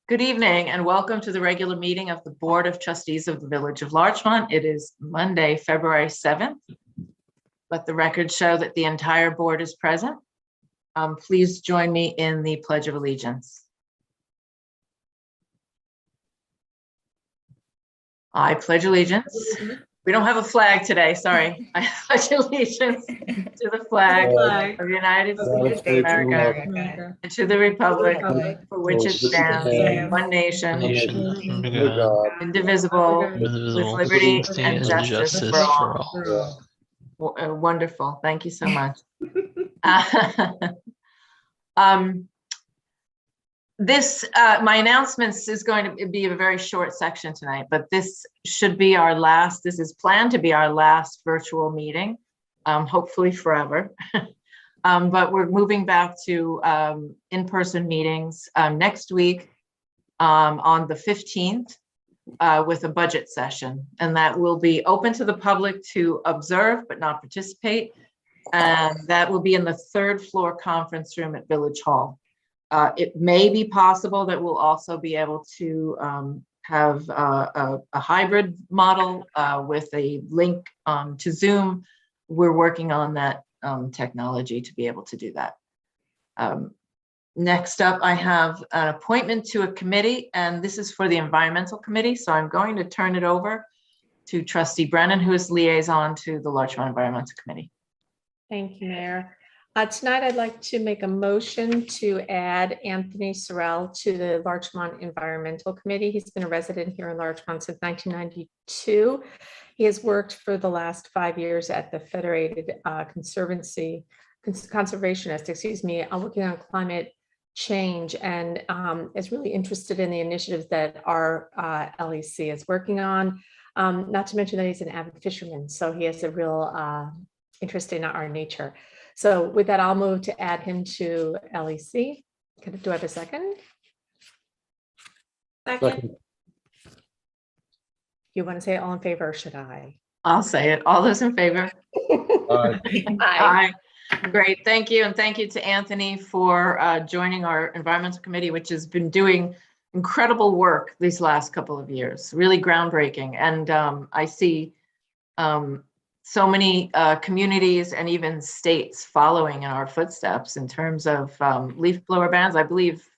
Good evening and welcome to the regular meeting of the Board of Trustees of the Village of Larchmont. It is Monday, February 7th. Let the record show that the entire board is present. Please join me in the Pledge of Allegiance. I pledge allegiance. We don't have a flag today, sorry. I pledge allegiance to the flag of the United States of America and to the republic for which it stands, one nation, indivisible, with liberty and justice for all. Wonderful, thank you so much. My announcements is going to be a very short section tonight, but this should be our last, this is planned to be our last virtual meeting, hopefully forever. But we're moving back to in-person meetings next week on the 15th with a budget session, and that will be open to the public to observe but not participate, and that will be in the 3rd floor conference room at Village Hall. It may be possible that we'll also be able to have a hybrid model with a link to Zoom. We're working on that technology to be able to do that. Next up, I have an appointment to a committee, and this is for the Environmental Committee. So I'm going to turn it over to Trustee Brennan, who is liaison to the Larchmont Environmental Committee. Thank you, Mayor. Tonight, I'd like to make a motion to add Anthony Sorelle to the Larchmont Environmental Committee. He's been a resident here in Larchmont since 1992. He has worked for the last 5 years at the Federated Conservancy, Conservationist, excuse me, working on climate change, and is really interested in the initiatives that our LEC is working on. Not to mention that he's an avid fisherman, so he has a real interest in our nature. So with that, I'll move to add him to LEC. Do I have a second? Second. You want to say all in favor, or should I? I'll say it. All those in favor? Aye. Aye. Great, thank you. And thank you to Anthony for joining our Environmental Committee, which has been doing incredible work these last couple of years, really groundbreaking. And I see so many communities and even states following in our footsteps in terms of leaf blower bans. I believe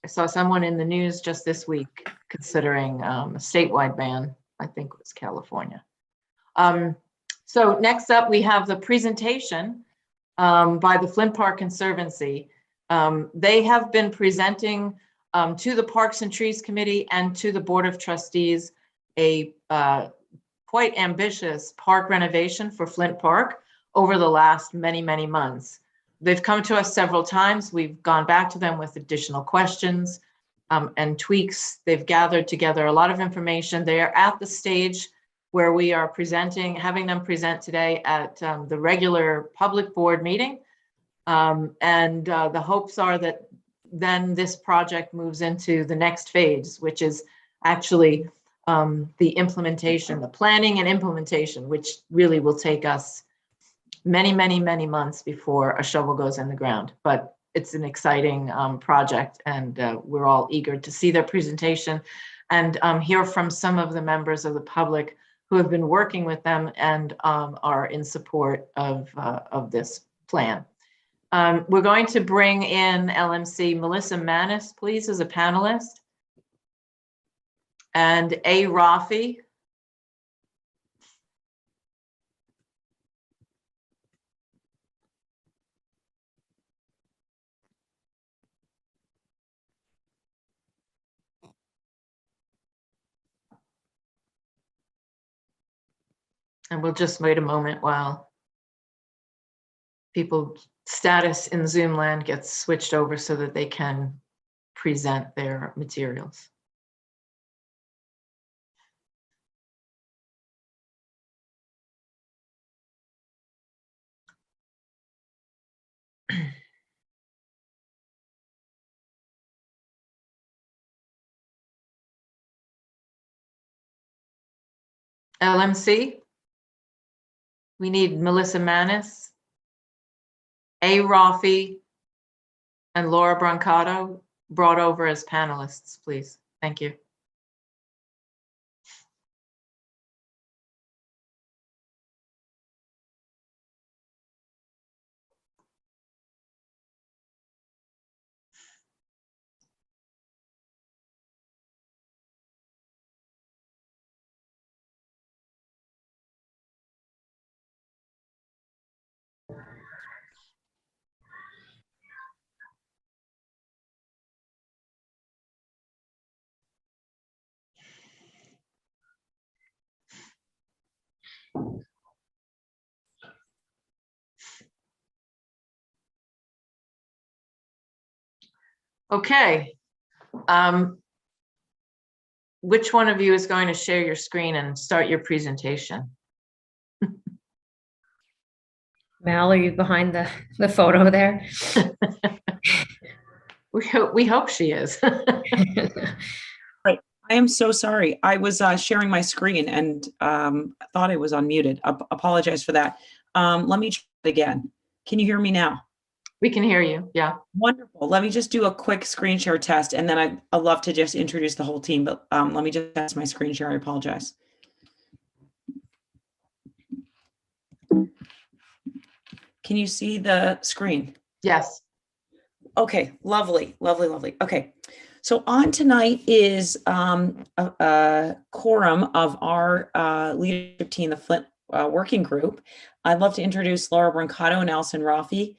I saw someone in the news just this week considering a statewide ban. I think it was California. So next up, we have the presentation by the Flint Park Conservancy. They have been presenting to the Parks and Trees Committee and to the Board of Trustees a quite ambitious park renovation for Flint Park over the last many, many months. They've come to us several times. We've gone back to them with additional questions and tweaks. They've gathered together a lot of information. They are at the stage where we are presenting, having them present today at the regular public board meeting. The hopes are that then this project moves into the next phase, which is actually the implementation, the planning and implementation, which really will take us many, many, many months before a shovel goes in the ground. But it's an exciting project, and we're all eager to see their presentation and hear from some of the members of the public who have been working with them and are in support of this plan. We're going to bring in LMC Melissa Manis, please, as a panelist. And A. Rafi. And we'll just wait a moment while people's status in Zoom land gets switched over so that they can present their materials. LMC, we need Melissa Manis, A. Rafi, and Laura Brancato. brought over as panelists, please. Thank you. Okay. Which one of you is going to share your screen and start your presentation? Mal, are you behind the photo there? We hope she is. Right. I am so sorry. I was sharing my screen and thought I was unmuted. Apologize for that. Let me try it again. Can you hear me now? We can hear you. Yeah. Wonderful. Let me just do a quick screen share test, and then I'd love to just introduce the whole team, but let me just test my screen share. I apologize. Can you see the screen? Yes. Okay, lovely, lovely, lovely. Okay, so on tonight is a quorum of our leadership team, the Flint Working Group. I'd love to introduce Laura Brancato and Allison Rafi.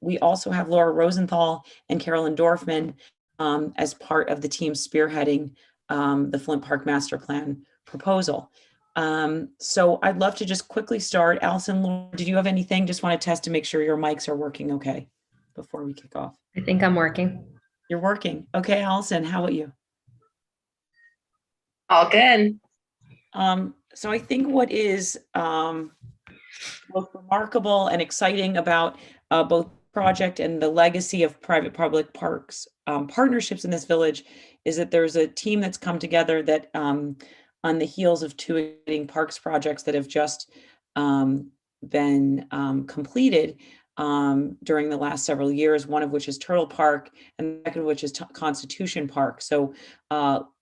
We also have Laura Rosenthal and Carolyn Dorfman as part of the team spearheading the Flint Park Master Plan proposal. So I'd love to just quickly start. Allison, Laura, did you have anything? Just want to test to make sure your mics are working okay before we kick off. I think I'm working. You're working. Okay, Allison, how about you? All good. So I think what is both remarkable and exciting about both project and the legacy of private-public parks partnerships in this village is that there's a team that's come together that on the heels of two exciting parks projects that have just been completed during the last several years, one of which is Turtle Park and the second of which is Constitution Park. So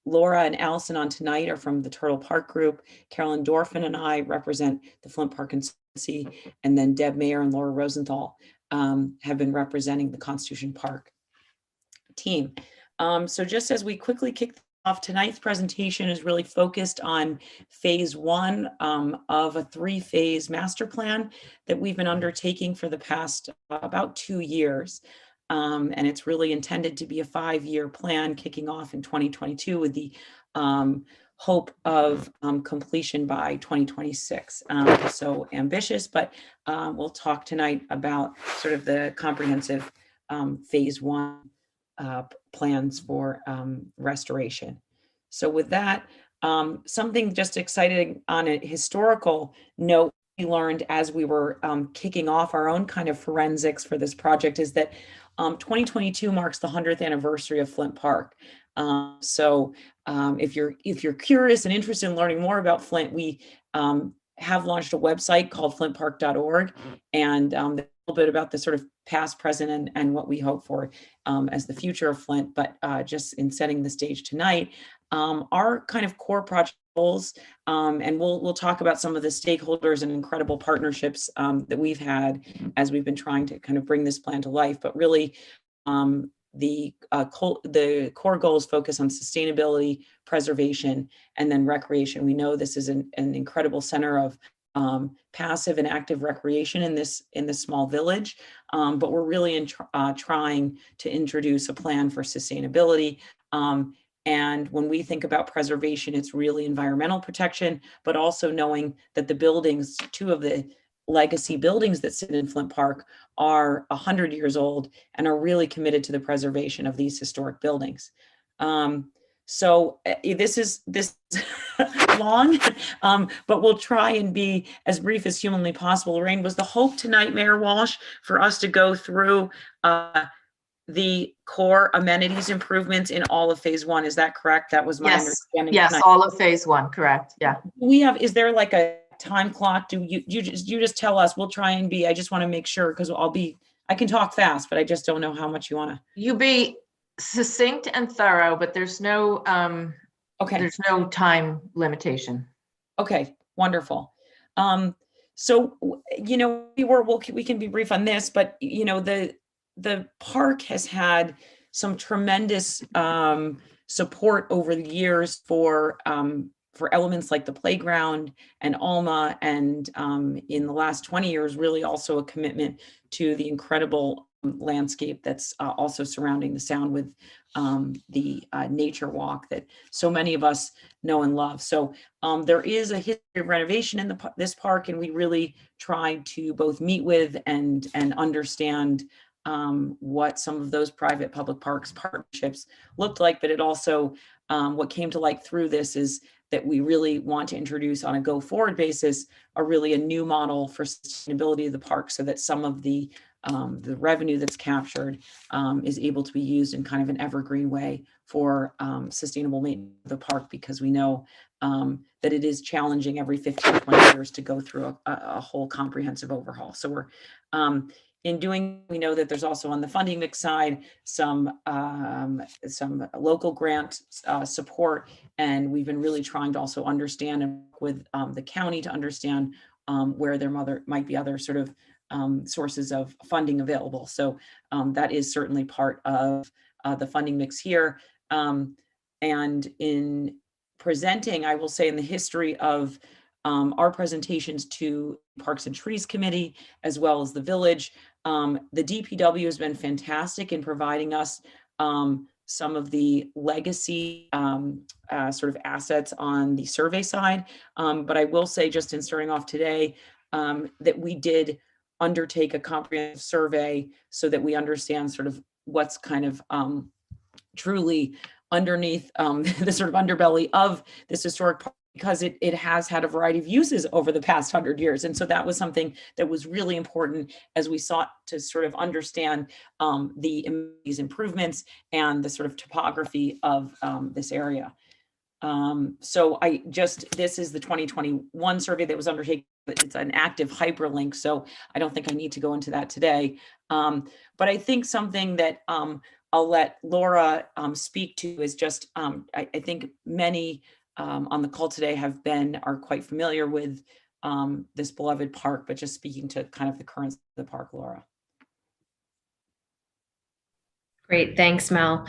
Laura and Allison on tonight are from the Turtle Park group. Carolyn Dorfman and I represent the Flint Park Conservancy, and then Deb Mayer and Laura Rosenthal have been representing the Constitution Park team. So just as we quickly kick off, tonight's presentation is really focused on phase one of a three-phase master plan that we've been undertaking for the past about 2 years. And it's really intended to be a 5-year plan kicking off in 2022 with the hope of completion by 2026. So ambitious, but we'll talk tonight about sort of the comprehensive phase one plans for restoration. So with that, something just exciting on a historical note we learned as we were kicking off our own kind of forensics for this project is that 2022 marks the 100th anniversary of Flint Park. So if you're curious and interested in learning more about Flint, we have launched a website called flintpark.org, and a little bit about the sort of past, present, and what we hope for as the future of Flint. But just in setting the stage tonight, our kind of core project goals, and we'll talk about some of the stakeholders and incredible partnerships that we've had as we've been trying to kind of bring this plan to life. But really, the core goals focus on sustainability, preservation, and then recreation. We know this is an incredible center of passive and active recreation in this small village, but we're really trying to introduce a plan for sustainability. And when we think about preservation, it's really environmental protection, but also knowing that the buildings, two of the legacy buildings that sit in Flint Park are 100 years old and are really committed to the preservation of these historic buildings. So this is long, but we'll try and be as brief as humanly possible. Lorraine, was the hope tonight, Mayor Walsh, for us to go through the core amenities improvements in all of phase one? Is that correct? That was my understanding. Yes, tonight. all of phase one, correct. Yeah. Is there like a time clock? Do you just tell us? We'll try and be. I just want to make sure because I can talk fast, but I just don't know how much you want to. You be succinct and thorough, but there's no Okay. time limitation. Okay, wonderful. So, we can be brief on this, but the park has had some tremendous support over the years for elements like the playground and Alma, and in the last 20 years, really also a commitment to the incredible landscape that's also surrounding the sound with the nature walk that so many of us know and love. So there is a history of renovation in this park, and we really tried to both meet with and understand what some of those private public parks partnerships looked like. But it also, what came to light through this is that we really want to introduce on a go forward basis a new model for sustainability of the park, so that some of the revenue that's captured is able to be used in kind of an evergreen way for sustainable maintenance of the park, because we know that it is challenging every 15, 20 years to go through a whole comprehensive overhaul. So we're in doing, we know that there's also on the funding mix side some local grant support, and we've been really trying to also understand and work with the county to understand where there might be other sort of sources of funding available. So that is certainly part of the funding mix here. And in presenting, I will say, in the history of our presentations to Parks and Trees Committee, as well as the village, the DPW has been fantastic in providing us some of the legacy sort of assets on the survey side. But I will say, just in starting off today, that we did undertake a comprehensive survey so that we understand sort of what's kind of truly underneath the sort of underbelly of this historic park, because it has had a variety of uses over the past 100 years. And so that was something that was really important as we sought to sort of understand these improvements and the sort of topography of this area. So this is the 2021 survey that was undertaken. It's an active hyperlink, so I don't think I need to go into that today. But I think something that I'll let Laura speak to is just, I think many on the call today are quite familiar with this beloved park, but just speaking to kind of the current of the park, Laura. Great, thanks, Mel.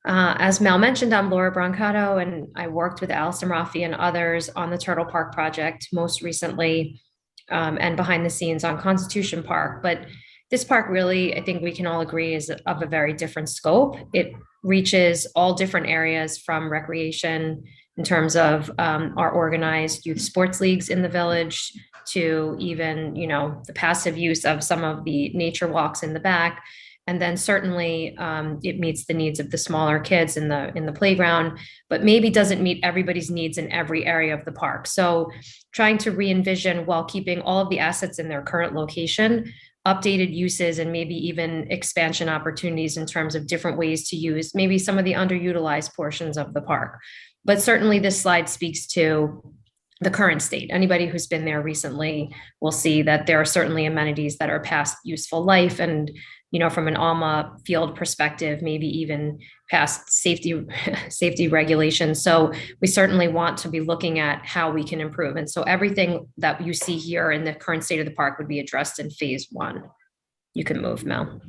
As Mel mentioned, I'm Laura Brancato, and I worked with Allison Raffi and others on the Turtle Park project, most recently, and behind the scenes on Constitution Park. But this park really, I think we can all agree, is of a very different scope. It reaches all different areas, from recreation in terms of our organized youth sports leagues in the village, to even, the passive use of some of the nature walks in the back. And then certainly it meets the needs of the smaller kids in the playground, but maybe doesn't meet everybody's needs in every area of the park. So trying to re-envision, while keeping all of the assets in their current location, updated uses and maybe even expansion opportunities in terms of different ways to use maybe some of the underutilized portions of the park. But certainly this slide speaks to the current state. Anybody who's been there recently will see that there are certainly amenities that are past useful life, and from an Alma field perspective, maybe even past safety regulations. So we certainly want to be looking at how we can improve. And so everything that you see here in the current state of the park would be addressed in phase 1. You can move, Mel.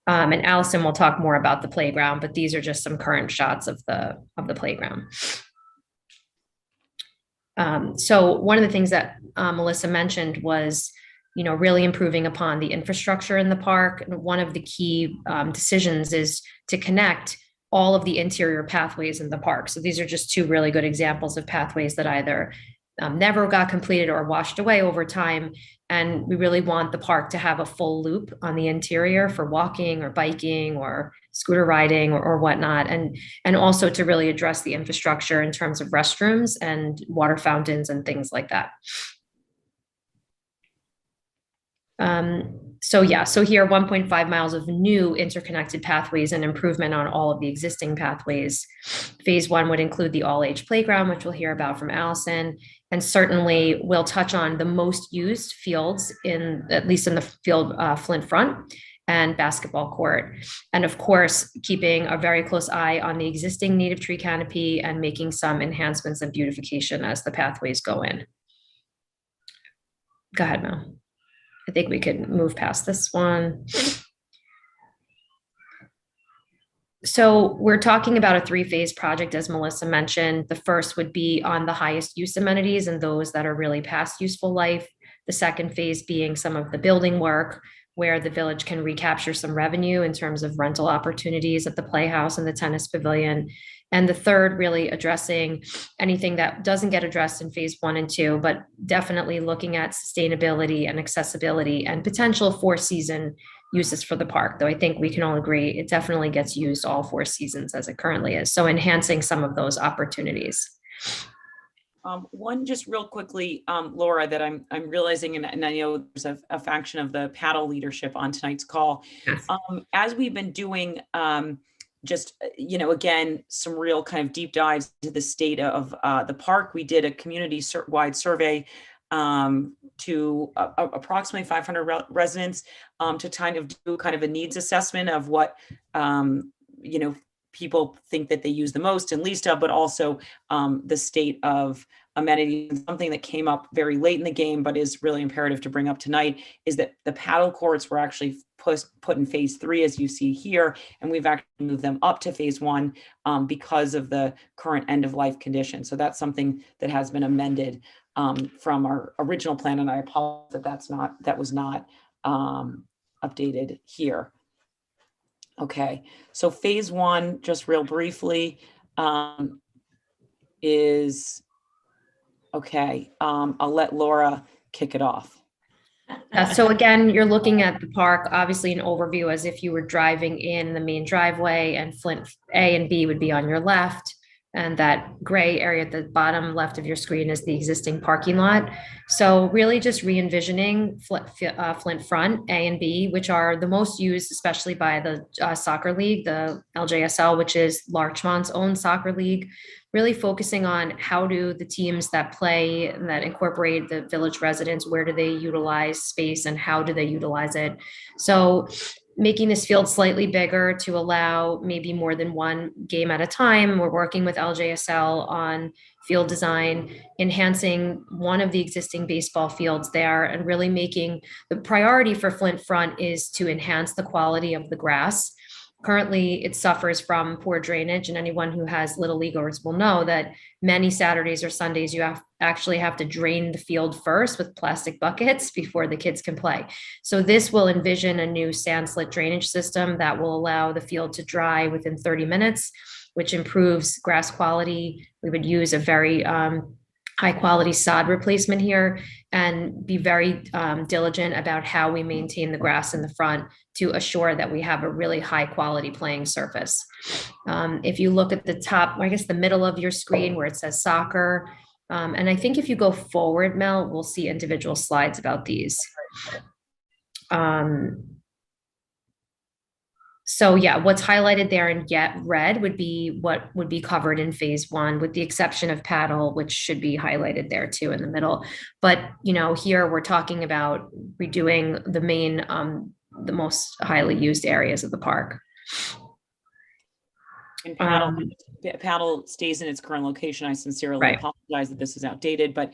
And Allison will talk more about the playground, but these are just some current shots of the playground. So one of the things that Melissa mentioned was, really improving upon the infrastructure in the park. And one of the key decisions is to connect all of the interior pathways in the park. So these are just 2 really good examples of pathways that either never got completed or washed away over time. And we really want the park to have a full loop on the interior for walking or biking or scooter riding or whatnot. And also to really address the infrastructure in terms of restrooms and water fountains and things like that. So here 1.5 miles of new interconnected pathways and improvement on all of the existing pathways. Phase 1 would include the all-age playground, which we'll hear about from Allison, and certainly we'll touch on the most used fields at least in the field Flint front, and basketball court. And of course, keeping a very close eye on the existing native tree canopy and making some enhancements and beautification as the pathways go in. Go ahead, Mel. I think we could move past this one. So we're talking about a 3-phase project, as Melissa mentioned. The first would be on the highest use amenities and those that are really past useful life. The second phase being some of the building work, where the village can recapture some revenue in terms of rental opportunities at the Playhouse and the tennis pavilion. And the third, really addressing anything that doesn't get addressed in phase 1 and 2, but definitely looking at sustainability and accessibility and potential 4-season uses for the park, though I think we can all agree it definitely gets used all 4 seasons as it currently is. So enhancing some of those opportunities. One just real quickly, Laura, that I'm realizing, and I know there's a faction of the paddle leadership on tonight's call. Yes. As we've been doing, again, some real kind of deep dives into the state of the park. We did a community-wide survey to approximately 500 residents to kind of do kind of a needs assessment of what, people think that they use the most and least of, but also the state of amenities. Something that came up very late in the game, but is really imperative to bring up tonight, is that the paddle courts were actually put in phase 3, as you see here, and we've actually moved them up to phase 1 because of the current end of life condition. So that's something that has been amended from our original plan, and I apologize that was not updated here. Okay, so phase 1, just real briefly, is okay. I'll let Laura kick it off. So again, you're looking at the park, obviously an overview as if you were driving in the main driveway, and Flint A and B would be on your left. And that gray area at the bottom left of your screen is the existing parking lot. So really just re-envisioning Flint Front A and B, which are the most used, especially by the soccer league, the LJSL, which is Larchmont's own soccer league, really focusing on how do the teams that play and that incorporate the village residents, where do they utilize space and how do they utilize it? So making this field slightly bigger to allow maybe more than one game at a time. We're working with LJSL on field design, enhancing one of the existing baseball fields there, and really making the priority for Flint Front is to enhance the quality of the grass. Currently, it suffers from poor drainage, and anyone who has little leaguers will know that many Saturdays or Sundays you actually have to drain the field first with plastic buckets before the kids can play. So this will envision a new sand slit drainage system that will allow the field to dry within 30 minutes, which improves grass quality. We would use a very high quality sod replacement here, and be very diligent about how we maintain the grass in the front to assure that we have a really high quality playing surface. If you look at the top, I guess the middle of your screen where it says soccer, and I think if you go forward, Mel, we'll see individual slides about these. So yeah, what's highlighted there in red would be what would be covered in phase 1, with the exception of paddle, which should be highlighted there too in the middle. But here we're talking about redoing the main, the most highly used areas of the park. And paddle stays in its current location. I sincerely apologize that this is outdated, but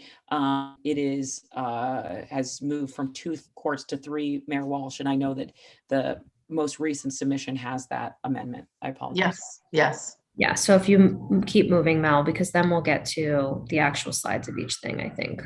it is has moved from 2 courts to 3, Mayor Walsh, and I know that the most recent submission has that amendment. I apologize. Yes. Yeah, so if you keep moving, Mel, because then we'll get to the actual slides of each thing, I think.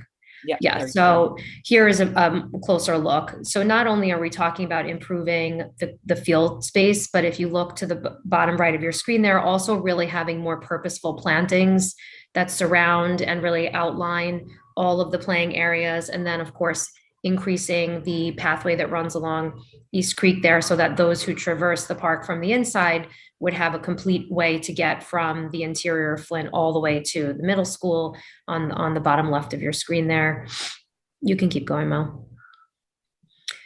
Yeah, so here is a closer look. So not only are we talking about improving the field space, but if you look to the bottom right of your screen, they're also really having more purposeful plantings that surround and really outline all of the playing areas. And then, of course, increasing the pathway that runs along East Creek there, so that those who traverse the park from the inside would have a complete way to get from the interior of Flint all the way to the middle school on the bottom left of your screen there. You can keep going, Mel.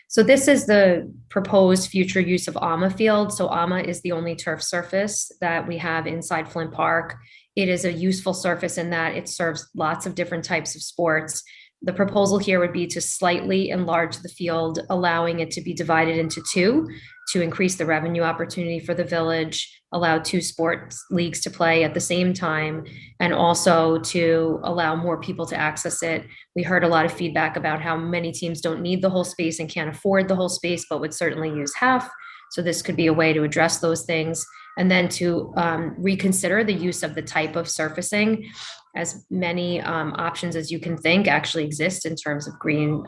So this is the proposed future use of Alma Field. So Alma is the only turf surface that we have inside Flint Park. It is a useful surface in that it serves lots of different types of sports. The proposal here would be to slightly enlarge the field, allowing it to be divided into two to increase the revenue opportunity for the village, allow two sports leagues to play at the same time, and also to allow more people to access it. We heard a lot of feedback about how many teams don't need the whole space and can't afford the whole space, but would certainly use half. So this could be a way to address those things. And then to reconsider the use of the type of surfacing. As many options as you can think actually exist in terms of green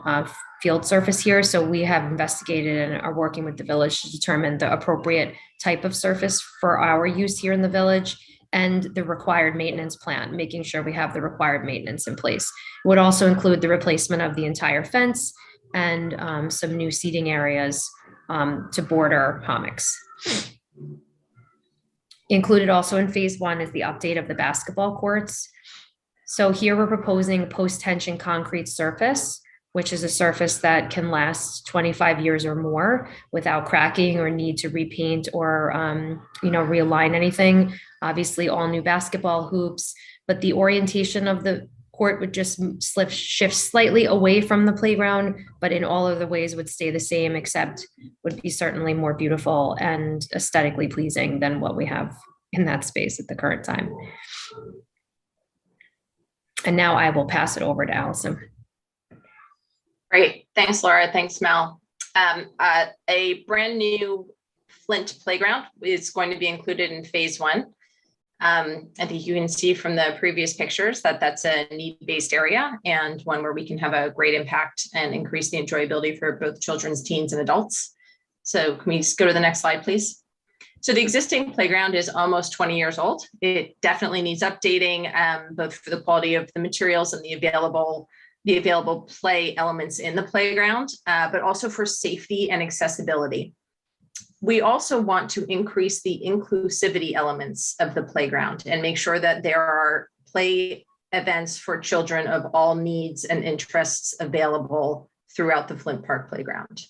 field surface here. So we have investigated and are working with the village to determine the appropriate type of surface for our use here in the village and the required maintenance plan, making sure we have the required maintenance in place. It would also include the replacement of the entire fence and some new seating areas to border hammocks. Included also in phase 1 is the update of the basketball courts. So here we're proposing post-tension concrete surface, which is a surface that can last 25 years or more without cracking or need to repaint or realign anything. Obviously, all new basketball hoops, but the orientation of the court would just shift slightly away from the playground, but in all of the ways would stay the same, except would be certainly more beautiful and aesthetically pleasing than what we have in that space at the current time. And now I will pass it over to Allison. Great. Thanks, Laura. Thanks, Mel. A brand new Flint Playground is going to be included in phase 1. I think you can see from the previous pictures that that's a need-based area and one where we can have a great impact and increase the enjoyability for both children's, teens, and adults. So can we just go to the next slide, please? So the existing playground is almost 20 years old. It definitely needs updating, both for the quality of the materials and the available play elements in the playground, but also for safety and accessibility. We also want to increase the inclusivity elements of the playground and make sure that there are play events for children of all needs and interests available throughout the Flint Park playground.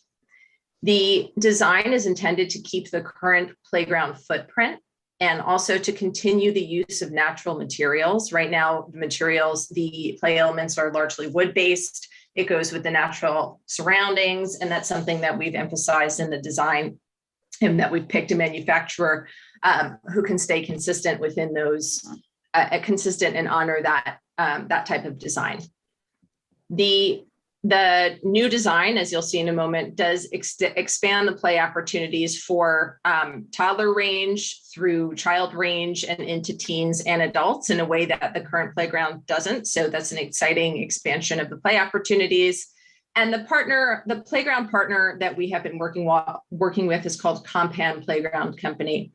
The design is intended to keep the current playground footprint and also to continue the use of natural materials. Right now, the play elements are largely wood-based. It goes with the natural surroundings, and that's something that we've emphasized in the design, and that we've picked a manufacturer who can stay consistent within those, consistent and honor that type of design. The new design, as you'll see in a moment, does expand the play opportunities for toddler range through child range and into teens and adults in a way that the current playground doesn't. So that's an exciting expansion of the play opportunities. And the playground partner that we have been working with is called Compan Playground Company.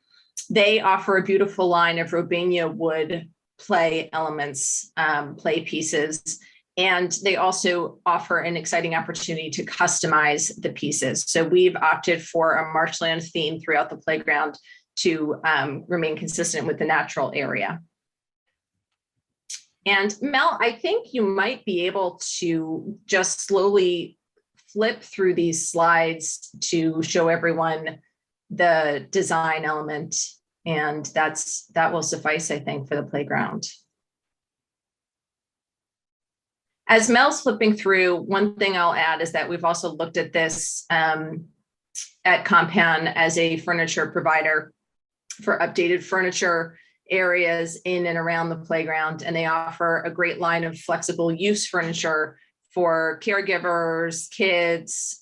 They offer a beautiful line of Robania wood play elements, play pieces, and they also offer an exciting opportunity to customize the pieces. So we've opted for a marshland theme throughout the playground to remain consistent with the natural area. And Mel, I think you might be able to just slowly flip through these slides to show everyone the design element. And that will suffice, I think, for the playground. As Mel's flipping through, one thing I'll add is that we've also looked at this at Compan as a furniture provider for updated furniture areas in and around the playground, and they offer a great line of flexible use furniture for caregivers, kids,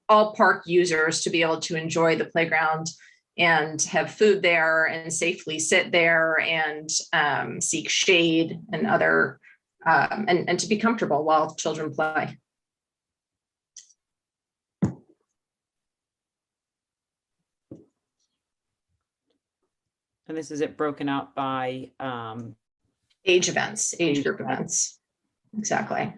all park users to be able to enjoy the playground and have food there and safely sit there and seek shade and other and to be comfortable while children play. And this is it broken out by age group events. Exactly.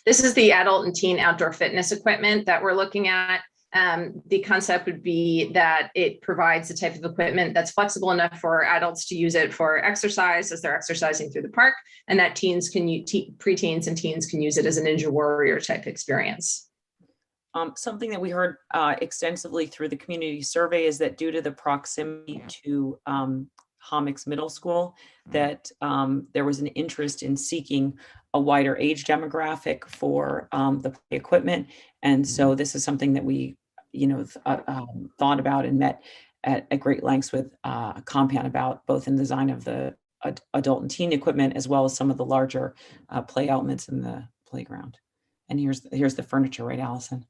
This is the adult and teen outdoor fitness equipment that we're looking at. The concept would be that it provides the type of equipment that's flexible enough for adults to use it for exercise as they're exercising through the park, and that preteens and teens can use it as a Ninja Warrior type experience. Something that we heard extensively through the community survey is that due to the proximity to Hommocks Middle School, that there was an interest in seeking a wider age demographic for the play equipment. And so this is something that we, thought about and met at great lengths with Compan about, both in the design of the adult and teen equipment, as well as some of the larger play elements in the playground. And here's the furniture, right, Allison?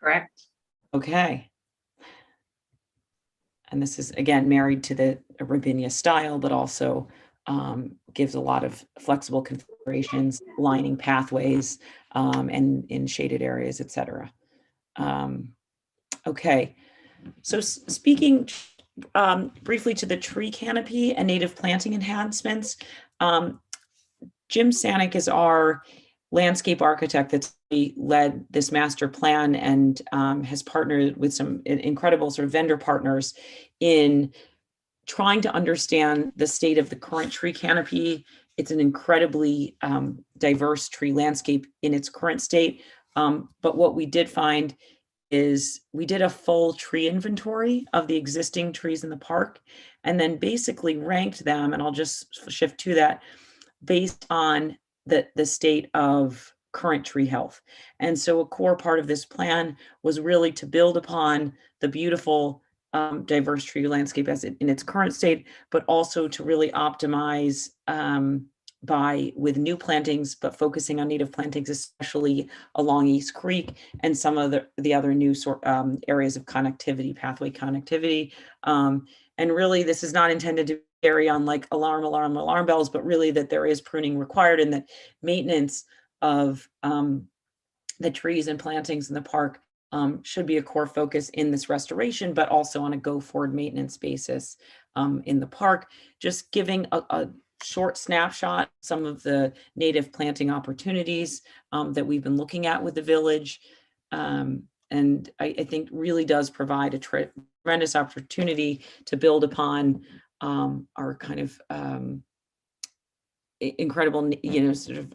Correct. Okay. And this is, again, married to the Rabinia style, but also gives a lot of flexible configurations, lining pathways, and in shaded areas, et cetera. Okay. So speaking briefly to the tree canopy and native planting enhancements, Jim Sanick is our landscape architect that's led this master plan and has partnered with some incredible sort of vendor partners in trying to understand the state of the current tree canopy. It's an incredibly diverse tree landscape in its current state. But what we did find is we did a full tree inventory of the existing trees in the park, and then basically ranked them, and I'll just shift to that, based on the state of current tree health. And so a core part of this plan was really to build upon the beautiful diverse tree landscape as in its current state, but also to really optimize with new plantings, but focusing on native plantings, especially along East Creek and some of the other new areas of connectivity, pathway connectivity. And really, this is not intended to carry on like alarm bells, but really that there is pruning required, and that maintenance of the trees and plantings in the park should be a core focus in this restoration, but also on a go-forward maintenance basis in the park. Just giving a short snapshot, some of the native planting opportunities that we've been looking at with the village. And I think really does provide a tremendous opportunity to build upon our kind of incredible, sort of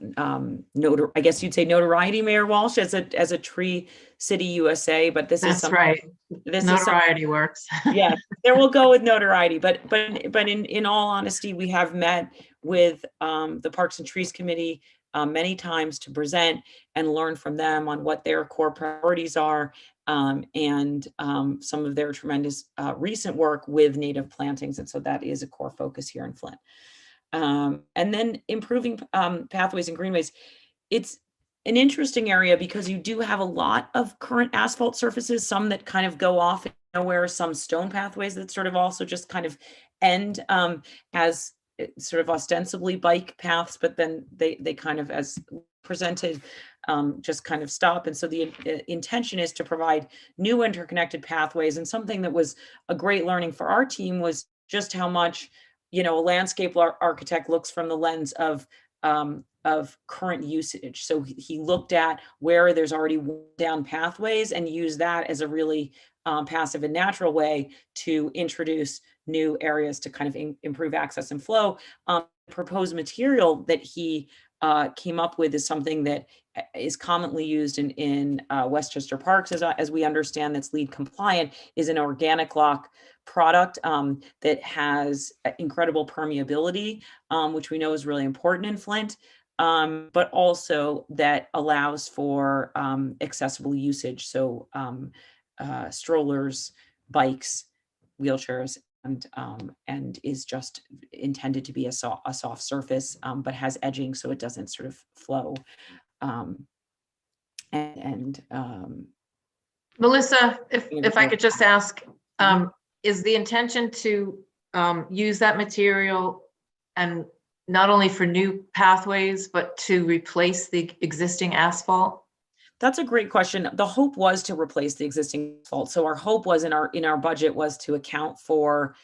I guess you'd say notoriety, Mayor Walsh, as a Tree City USA. But this is something, right. This notoriety works. Yeah, there we'll go with notoriety. But in all honesty, we have met with the Parks and Trees Committee many times to present and learn from them on what their core priorities are, and some of their tremendous recent work with native plantings. And so that is a core focus here in Flint. And then improving pathways and greenways. It's an interesting area because you do have a lot of current asphalt surfaces, some that kind of go off nowhere, some stone pathways that sort of also just kind of end as sort of ostensibly bike paths, but then they kind of, as presented, just kind of stop. And so the intention is to provide new interconnected pathways. And something that was a great learning for our team was just how much, a landscape architect looks from the lens of current usage. So he looked at where there's already down pathways and used that as a really passive and natural way to introduce new areas to kind of improve access and flow. Proposed material that he came up with is something that is commonly used in Westchester Parks, as we understand, that's LEED compliant, is an organic lock product that has incredible permeability, which we know is really important in Flint, but also that allows for accessible usage. So strollers, bikes, wheelchairs, and is just intended to be a soft surface, but has edging so it doesn't sort of flow. Melissa, if I could just ask, is the intention to use that material and not only for new pathways, but to replace the existing asphalt? That's a great question. The hope was to replace the existing asphalt. So our hope was in our budget was to account for,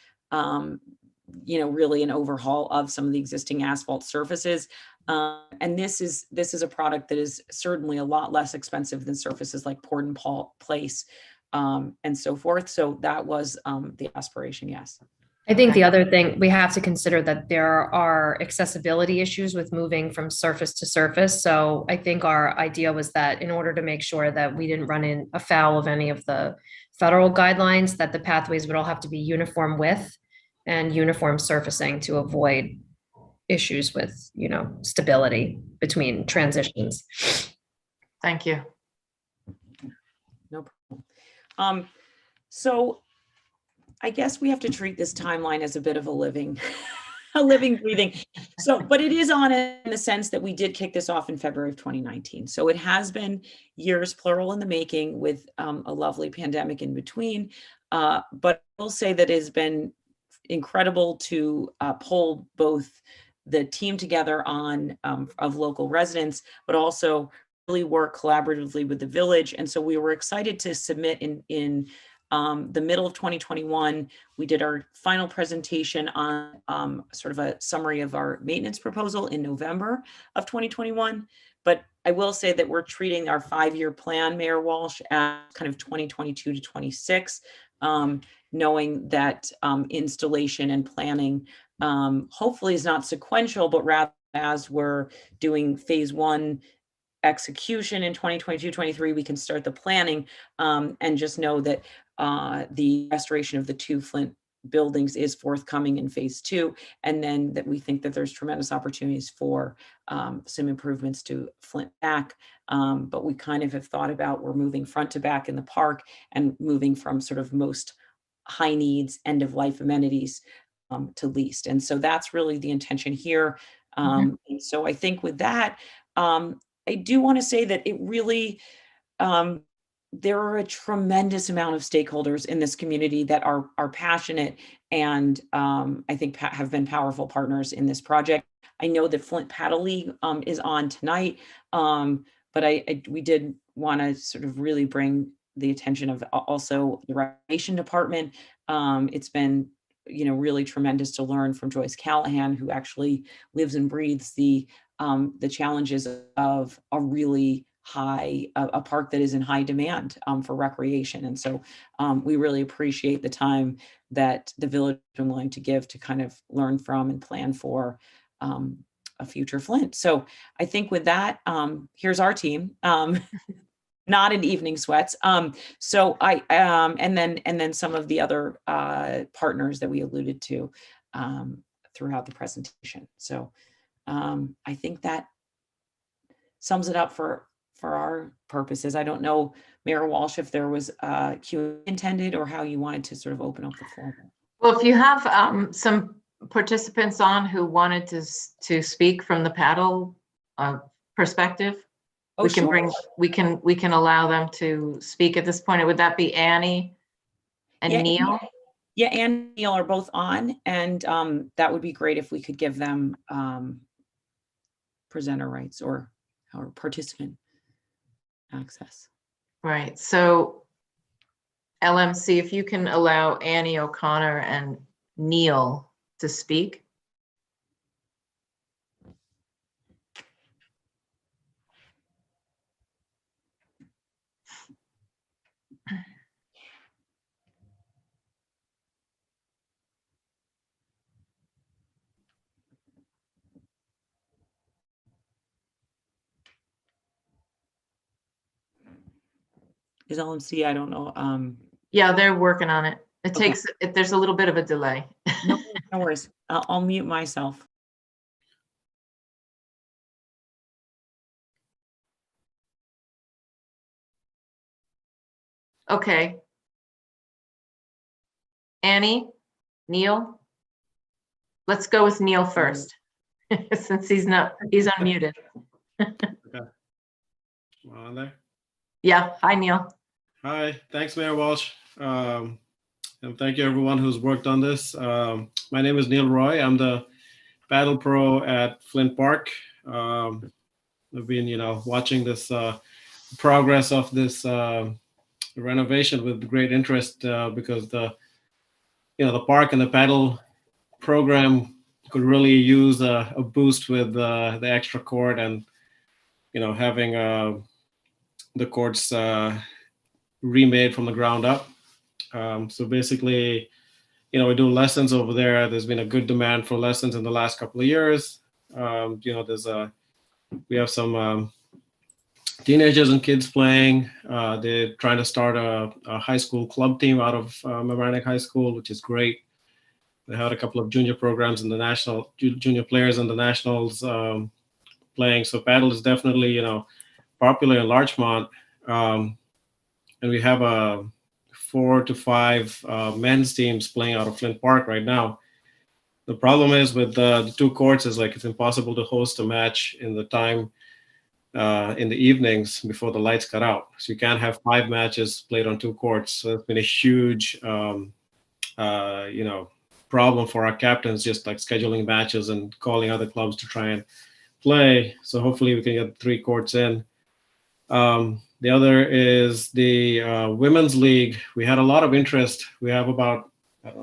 really an overhaul of some of the existing asphalt surfaces. And this is a product that is certainly a lot less expensive than surfaces like Port Place and so forth. So that was the aspiration. Yes. I think the other thing, we have to consider that there are accessibility issues with moving from surface to surface. So I think our idea was that in order to make sure that we didn't run in afoul of any of the federal guidelines, that the pathways would all have to be uniform width. and uniform surfacing to avoid issues with, stability between transitions. Thank you. No problem. So I guess we have to treat this timeline as a bit of a living breathing. So, but it is on in the sense that we did kick this off in February of 2019. So it has been years, plural, in the making, with a lovely pandemic in between. But I will say that it has been incredible to pull both the team together on of local residents, but also really work collaboratively with the village. And so we were excited to submit in the middle of 2021. We did our final presentation on sort of a summary of our maintenance proposal in November of 2021. But I will say that we're treating our 5-year plan, Mayor Walsh, as kind of 2022 to 26, knowing that installation and planning hopefully is not sequential, but rather as we're doing phase 1 execution in 2022, 23, we can start the planning, and just know that the restoration of the 2 Flint buildings is forthcoming in phase 2, and then that we think that there's tremendous opportunities for some improvements to Flint back. But we kind of have thought about, we're moving front to back in the park and moving from sort of most high needs, end of life amenities to least. And so that's really the intention here. And so I think with that, I do want to say that it really, there are a tremendous amount of stakeholders in this community that are passionate and I think have been powerful partners in this project. I know that Flint Paddle League is on tonight, but we did want to sort of really bring the attention of also the Recreation Department. It's been, really tremendous to learn from Joyce Callahan, who actually lives and breathes the challenges of a really a park that is in high demand for recreation. And so we really appreciate the time that the village has been willing to give to kind of learn from and plan for a future Flint. So I think with that, here's our team. Not in evening sweats. So and then some of the other partners that we alluded to throughout the presentation. So I think that sums it up for our purposes. I don't know, Mayor Walsh, if there was Q intended or how you wanted to sort of open up the floor. Well, if you have some participants on who wanted to speak from the paddle perspective, we can bring, we can allow them to speak at this point. Would that be Annie and Neil? Yeah, Annie and Neil are both on, and that would be great if we could give them presenter rights or participant access. Right. So LMC, if you can allow Annie O'Connor and Neil to speak. Is LMC, I don't know. Yeah, they're working on it. It Okay. takes, there's a little bit of a delay. No worries. I'll mute myself. Okay. Annie, Neil? Let's go with Neil first, since he's unmuted. Okay. On there. Yeah. Hi, Neil. Hi. Thanks, Mayor Walsh. And thank you, everyone who's worked on this. My name is Neil Roy. I'm the paddle pro at Flint Park. I've been, watching this progress of this renovation with great interest because the park and the paddle program could really use a boost with the extra court and having the courts remade from the ground up. So basically, we do lessons over there. There's been a good demand for lessons in the last couple of years. We have some teenagers and kids playing. They're trying to start a high school club team out of Mcnerney High School, which is great. They had a couple of junior programs in the junior players in the nationals playing. So paddle is definitely, popular in Larchmont. And we have a 4 to 5 men's teams playing out of Flint Park right now. The problem is with the 2 courts is like it's impossible to host a match in the time in the evenings before the lights cut out. So you can't have 5 matches played on 2 courts. So it's been a huge, problem for our captains, just like scheduling matches and calling other clubs to try and play. So hopefully we can get 3 courts in. The other is the Women's League. We had a lot of interest. We have about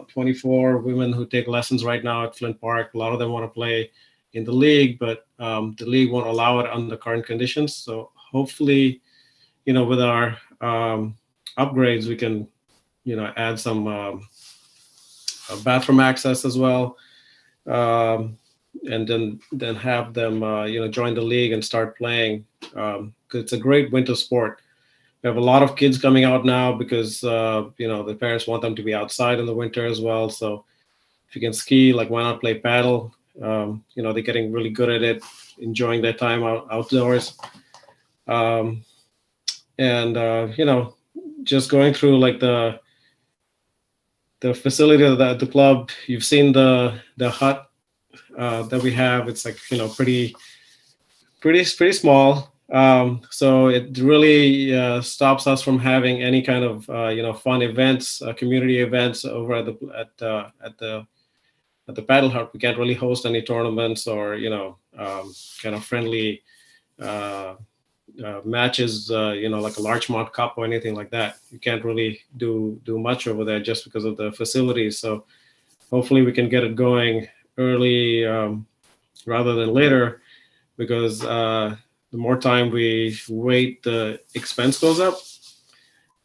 24 women who take lessons right now at Flint Park. A lot of them want to play in the league, but the league won't allow it under current conditions. So hopefully, with our upgrades, we can, add some bathroom access as well, and then have them, join the league and start playing. 'Cause it's a great winter sport. We have a lot of kids coming out now because, the parents want them to be outside in the winter as well. So if you can ski, like why not play paddle? They're getting really good at it, enjoying their time outdoors. Just going through like the facility at the club, you've seen the hut that we have. It's like, pretty small. So it really stops us from having any kind of fun events, community events over at the paddle hut. We can't really host any tournaments or kind of friendly matches, like a Larchmont Cup or anything like that. You can't really do much over there just because of the facilities. So hopefully we can get it going early rather than later, because the more time we wait, the expense goes up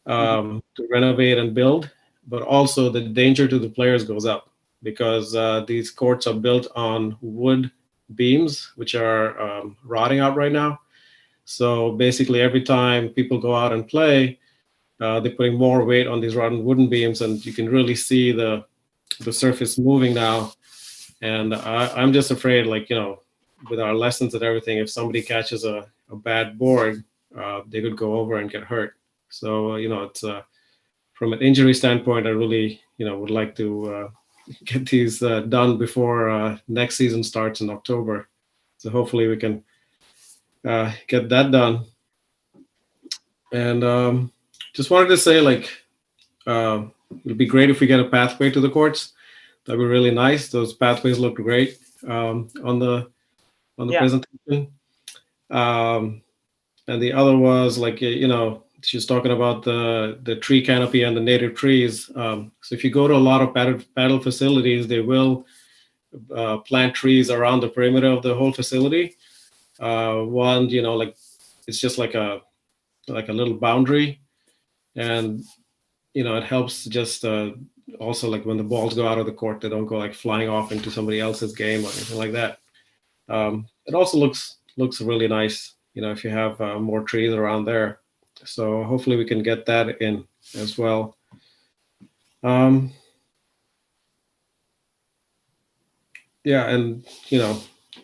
to renovate and build, but also the danger to the players goes up, because these courts are built on wood beams, which are rotting out right now. So basically every time people go out and play, they're putting more weight on these rotten wooden beams, and you can really see the surface moving now. And I'm just afraid, with our lessons and everything, if somebody catches a bad board, they could go over and get hurt. So, it's from an injury standpoint, I really, would like to get these done before next season starts in October. So hopefully we can get that done. And just wanted to say, it'd be great if we get a pathway to the courts. That'd be really nice. Those pathways look great on the presentation. And the other was she's talking about the tree canopy and the native trees. So if you go to a lot of paddle facilities, they will plant trees around the perimeter of the whole facility. It's just like a little boundary, and it helps just also when the balls go out of the court, they don't go flying off into somebody else's game or anything like that. It also looks really nice, if you have more trees around there. So hopefully we can get that in as well.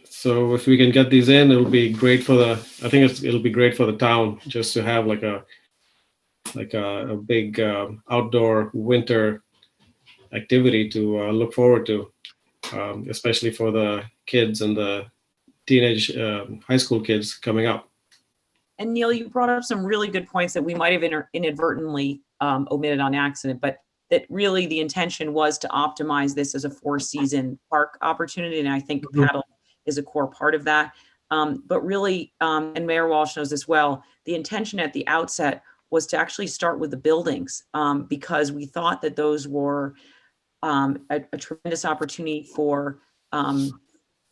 So if we can get these in, it'll be great for it'll be great for the town, just to have a big outdoor winter activity to look forward to, especially for the kids and the teenage high school kids coming up. And Neil, you brought up some really good points that we might have inadvertently omitted on accident, but that really the intention was to optimize this as a 4-season park opportunity. And I think paddle is a core part of that. But really, and Mayor Walsh knows this well, the intention at the outset was to actually start with the buildings, because we thought that those were a tremendous opportunity for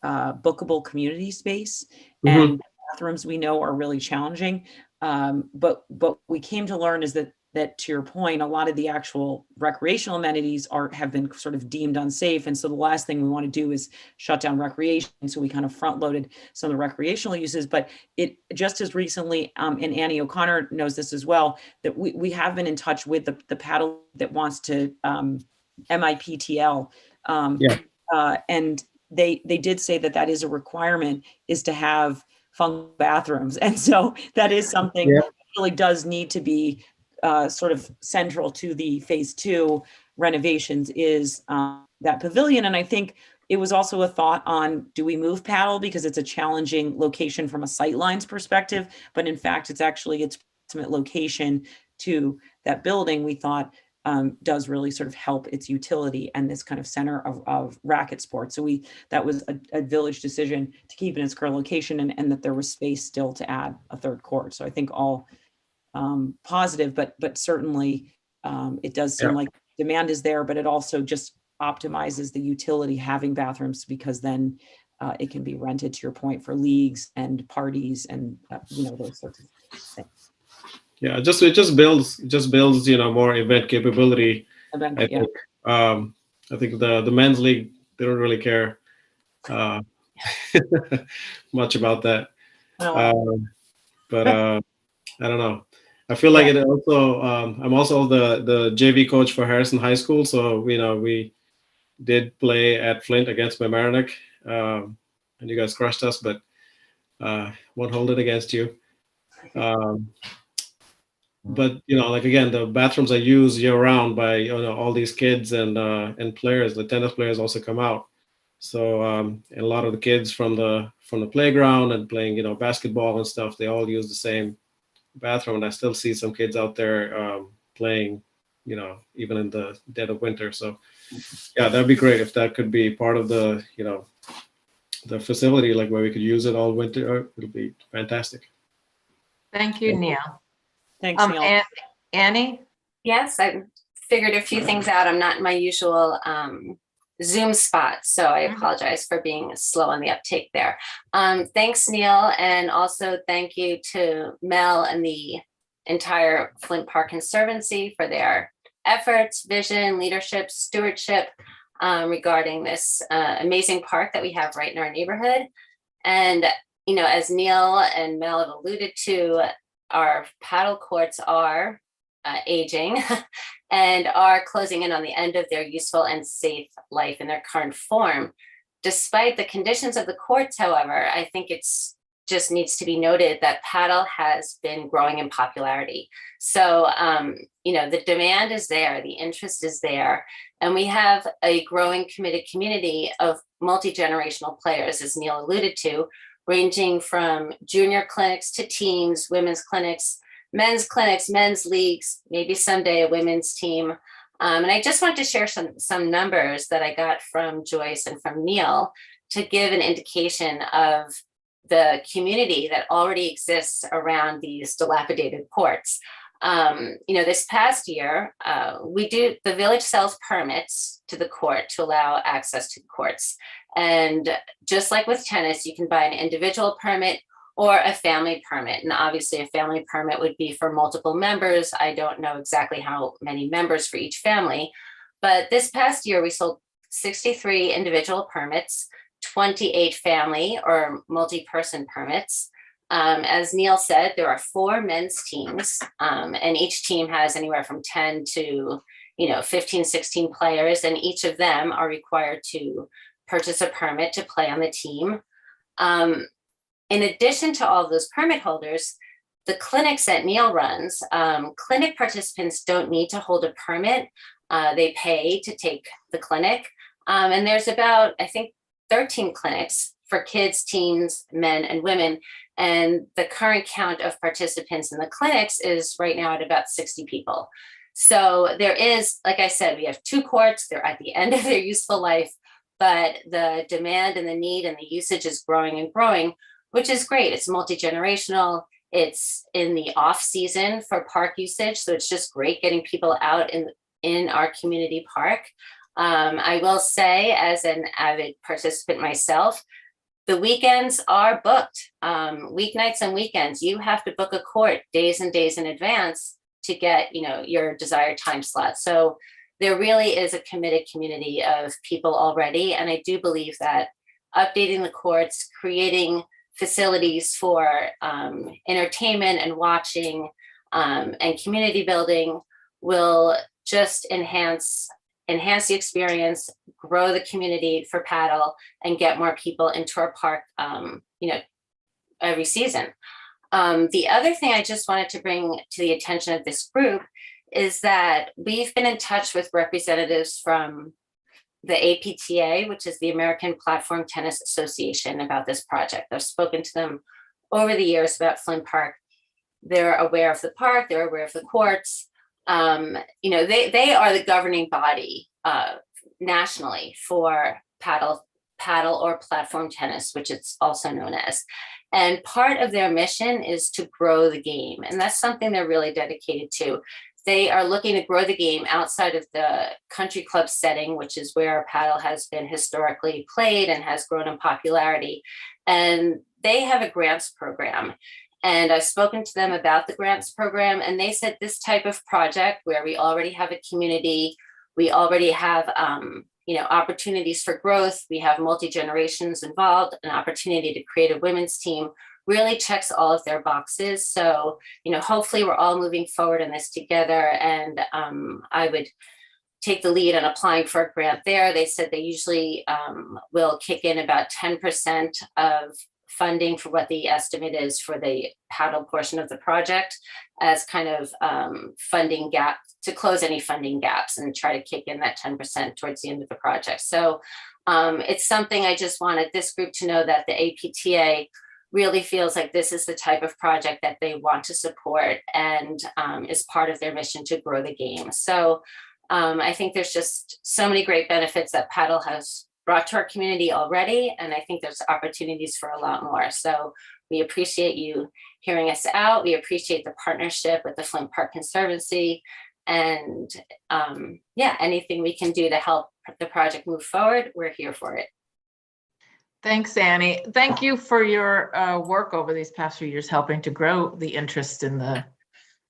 bookable community space. And bathrooms we know are really challenging. But we came to learn is that to your point, a lot of the actual recreational amenities have been sort of deemed unsafe. And so the last thing we want to do is shut down recreation. So we kind of front loaded some of the recreational uses, but it just as recently, and Annie O'Connor knows this as well, that we have been in touch with the paddle that wants to MIPTL Yeah. And they did say that that is a requirement, is to have functional bathrooms. And so that is something Yeah. that really does need to be sort of central to the phase 2 renovations, is that pavilion. And I think it was also a thought on, do we move paddle because it's a challenging location from a sightlines perspective, but in fact, it's actually its ultimate location to that building, we thought does really sort of help its utility and this kind of center of racket sports. So that was a village decision to keep it in its current location, and that there was space still to add a third court. So I think all positive, but certainly it does seem like demand is there, but it also just optimizes the utility having bathrooms, because then it can be rented, to your point, for leagues and parties and those sorts of things. Yeah, it just builds more event capability. I think I think the men's league, they don't really care much about that. But I don't know. I feel like it also. I'm also the JV coach for Harrison High School, so we did play at Flint against Mcnerney, and you guys crushed us, but won't hold it against you. But like again, the bathrooms are used year round by all these kids and players. The tennis players also come out. So and a lot of the kids from the playground and playing basketball and stuff, they all use the same bathroom. And I still see some kids out there playing, even in the dead of winter. So yeah, that'd be great if that could be part of the the facility, like where we could use it all winter. It'll be fantastic. Thank you, Neil. Thanks, Neil. Annie? Yes, I figured a few things out. I'm not in my usual Zoom spot, so I apologize for being slow on the uptake there. Thanks, Neil, and also thank you to Mel and the entire Flint Park Conservancy for their efforts, vision, leadership, stewardship regarding this amazing park that we have right in our neighborhood. And, as Neil and Mel have alluded to, our paddle courts are aging and are closing in on the end of their useful and safe life in their current form. Despite the conditions of the courts, however, I think it's just needs to be noted that paddle has been growing in popularity. So, the demand is there, the interest is there, and we have a growing committed community of multi-generational players, as Neil alluded to, ranging from junior clinics to teens, women's clinics, men's leagues, maybe someday a women's team. And I just want to share some numbers that I got from Joyce and from Neil to give an indication of the community that already exists around these dilapidated courts. This past year, the village sells permits to the court to allow access to the courts. And just like with tennis, you can buy an individual permit or a family permit. And obviously a family permit would be for multiple members. I don't know exactly how many members for each family, but this past year we sold 63 individual permits, 28 family or multi-person permits. As Neil said, there are 4 men's teams, and each team has anywhere from 10 to 15, 16 players, and each of them are required to purchase a permit to play on the team. In addition to all those permit holders, the clinics that Neil runs, clinic participants don't need to hold a permit. They pay to take the clinic. And there's about, I think, 13 clinics for kids, teens, men, and women. And the current count of participants in the clinics is right now at about 60 people. So there is, like I said, we have 2 courts. They're at the end of their useful life, but the demand and the need and the usage is growing and growing, which is great. It's multi-generational. It's in the off season for park usage. So it's just great getting people out in our community park. I will say, as an avid participant myself, the weekends are booked. Weeknights and weekends, you have to book a court days and days in advance to get your desired time slot. So there really is a committed community of people already. And I do believe that updating the courts, creating facilities for entertainment and watching and community building will just enhance enhance the experience, grow the community for paddle, and get more people into our park, every season. The other thing I just wanted to bring to the attention of this group is that we've been in touch with representatives from the APTA, which is the American Platform Tennis Association, about this project. I've spoken to them over the years about Flint Park. They're aware of the park, they're aware of the courts. They are the governing body nationally for paddle or platform tennis, which it's also known as. And part of their mission is to grow the game. And that's something they're really dedicated to. They are looking to grow the game outside of the country club setting, which is where paddle has been historically played and has grown in popularity. And they have a grants program. And I've spoken to them about the grants program, and they said this type of project where we already have a community, we already have opportunities for growth, we have multi-generations involved, an opportunity to create a women's team, really checks all of their boxes. So, hopefully we're all moving forward in this together. And I would take the lead on applying for a grant there. They said they usually will kick in about 10% of funding for what the estimate is for the paddle portion of the project as kind of funding gap to close any funding gaps and try to kick in that 10% towards the end of the project. So it's something I just wanted this group to know, that the APTA really feels like this is the type of project that they want to support and is part of their mission to grow the game. So I think there's just so many great benefits that paddle has brought to our community already, and I think there's opportunities for a lot more. So we appreciate you hearing us out. We appreciate the partnership with the Flint Park Conservancy, and anything we can do to help the project move forward, we're here for it. Thanks, Annie. Thank you for your work over these past few years, helping to grow the interest in the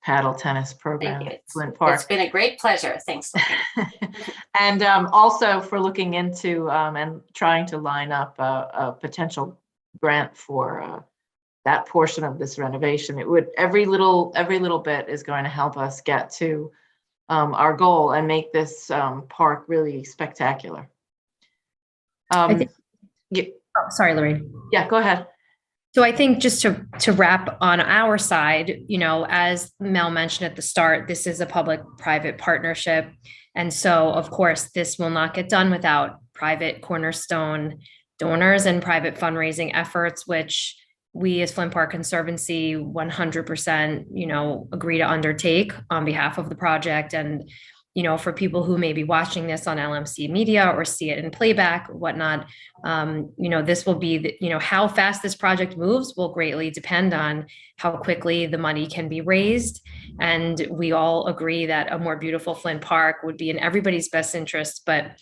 paddle tennis program Thank you. at Flint Park. It's been a great pleasure. Thanks. And also for looking into and trying to line up a potential grant for that portion of this renovation. It would, every little bit is going to help us get to our goal and make this park really spectacular. Sorry, Lorraine. Yeah, go ahead. So I think just to wrap on our side, as Mel mentioned at the start, this is a public-private partnership. And so, of course, this will not get done without private cornerstone donors and private fundraising efforts, which we as Flint Park Conservancy 100%, agree to undertake on behalf of the project. And for people who may be watching this on LMC media or see it in playback or whatnot, this will be, how fast this project moves will greatly depend on how quickly the money can be raised. And we all agree that a more beautiful Flint Park would be in everybody's best interest, but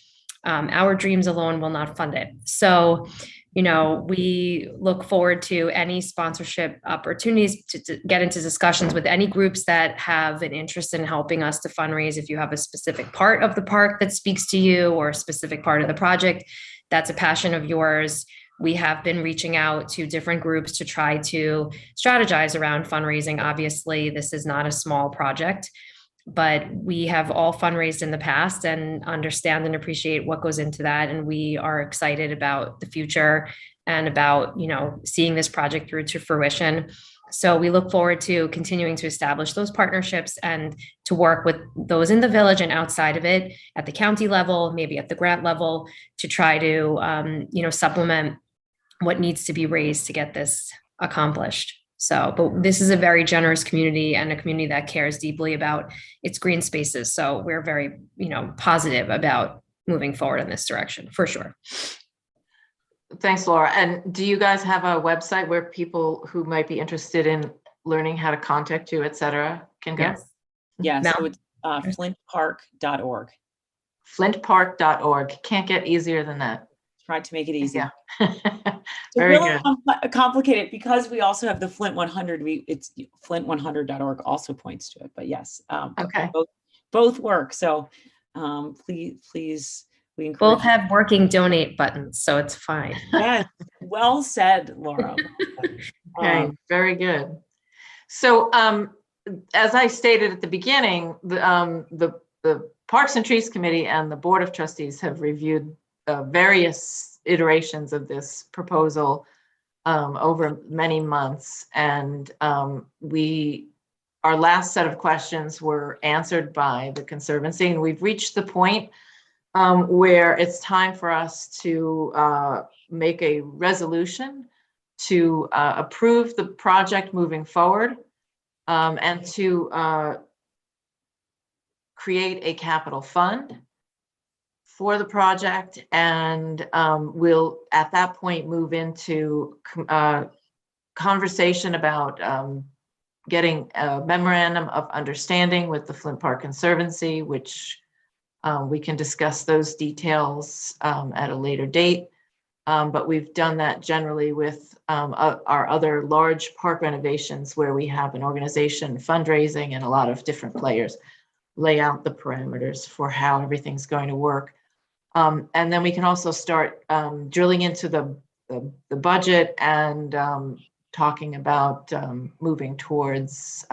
our dreams alone will not fund it. So, we look forward to any sponsorship opportunities to get into discussions with any groups that have an interest in helping us to fundraise. If you have a specific part of the park that speaks to you or a specific part of the project that's a passion of yours, we have been reaching out to different groups to try to strategize around fundraising. Obviously, this is not a small project, but we have all fundraised in the past and understand and appreciate what goes into that. And we are excited about the future and about, seeing this project through to fruition. So we look forward to continuing to establish those partnerships and to work with those in the village and outside of it at the county level, maybe at the grant level, to try to, supplement what needs to be raised to get this accomplished. So, but this is a very generous community and a community that cares deeply about its green spaces. So we're very, positive about moving forward in this direction for sure. Thanks, Laura. And do you guys have a website where people who might be interested in learning how to contact you, et cetera, can go? Yes. Mel? So it's flintpark.org. Flintpark.org. Can't get easier than that. Tried to make it easy. Yeah. It's Very really good. complicated because we also have the Flint 100. It's flint100.org also points to it. But yes, Okay. both work. So please, we encourage. Both have working donate buttons, so it's fine. Yes, well said, Laura. Okay, very good. So as I stated at the beginning, the Parks and Trees Committee and the Board of Trustees have reviewed various iterations of this proposal over many months. And our last set of questions were answered by the Conservancy, and we've reached the point where it's time for us to make a resolution to approve the project moving forward, and to create a capital fund for the project. And we'll at that point move into conversation about getting a memorandum of understanding with the Flint Park Conservancy, which we can discuss those details at a later date. But we've done that generally with our other large park renovations, where we have an organization fundraising and a lot of different players lay out the parameters for how everything's going to work. And then we can also start drilling into the budget and talking about moving towards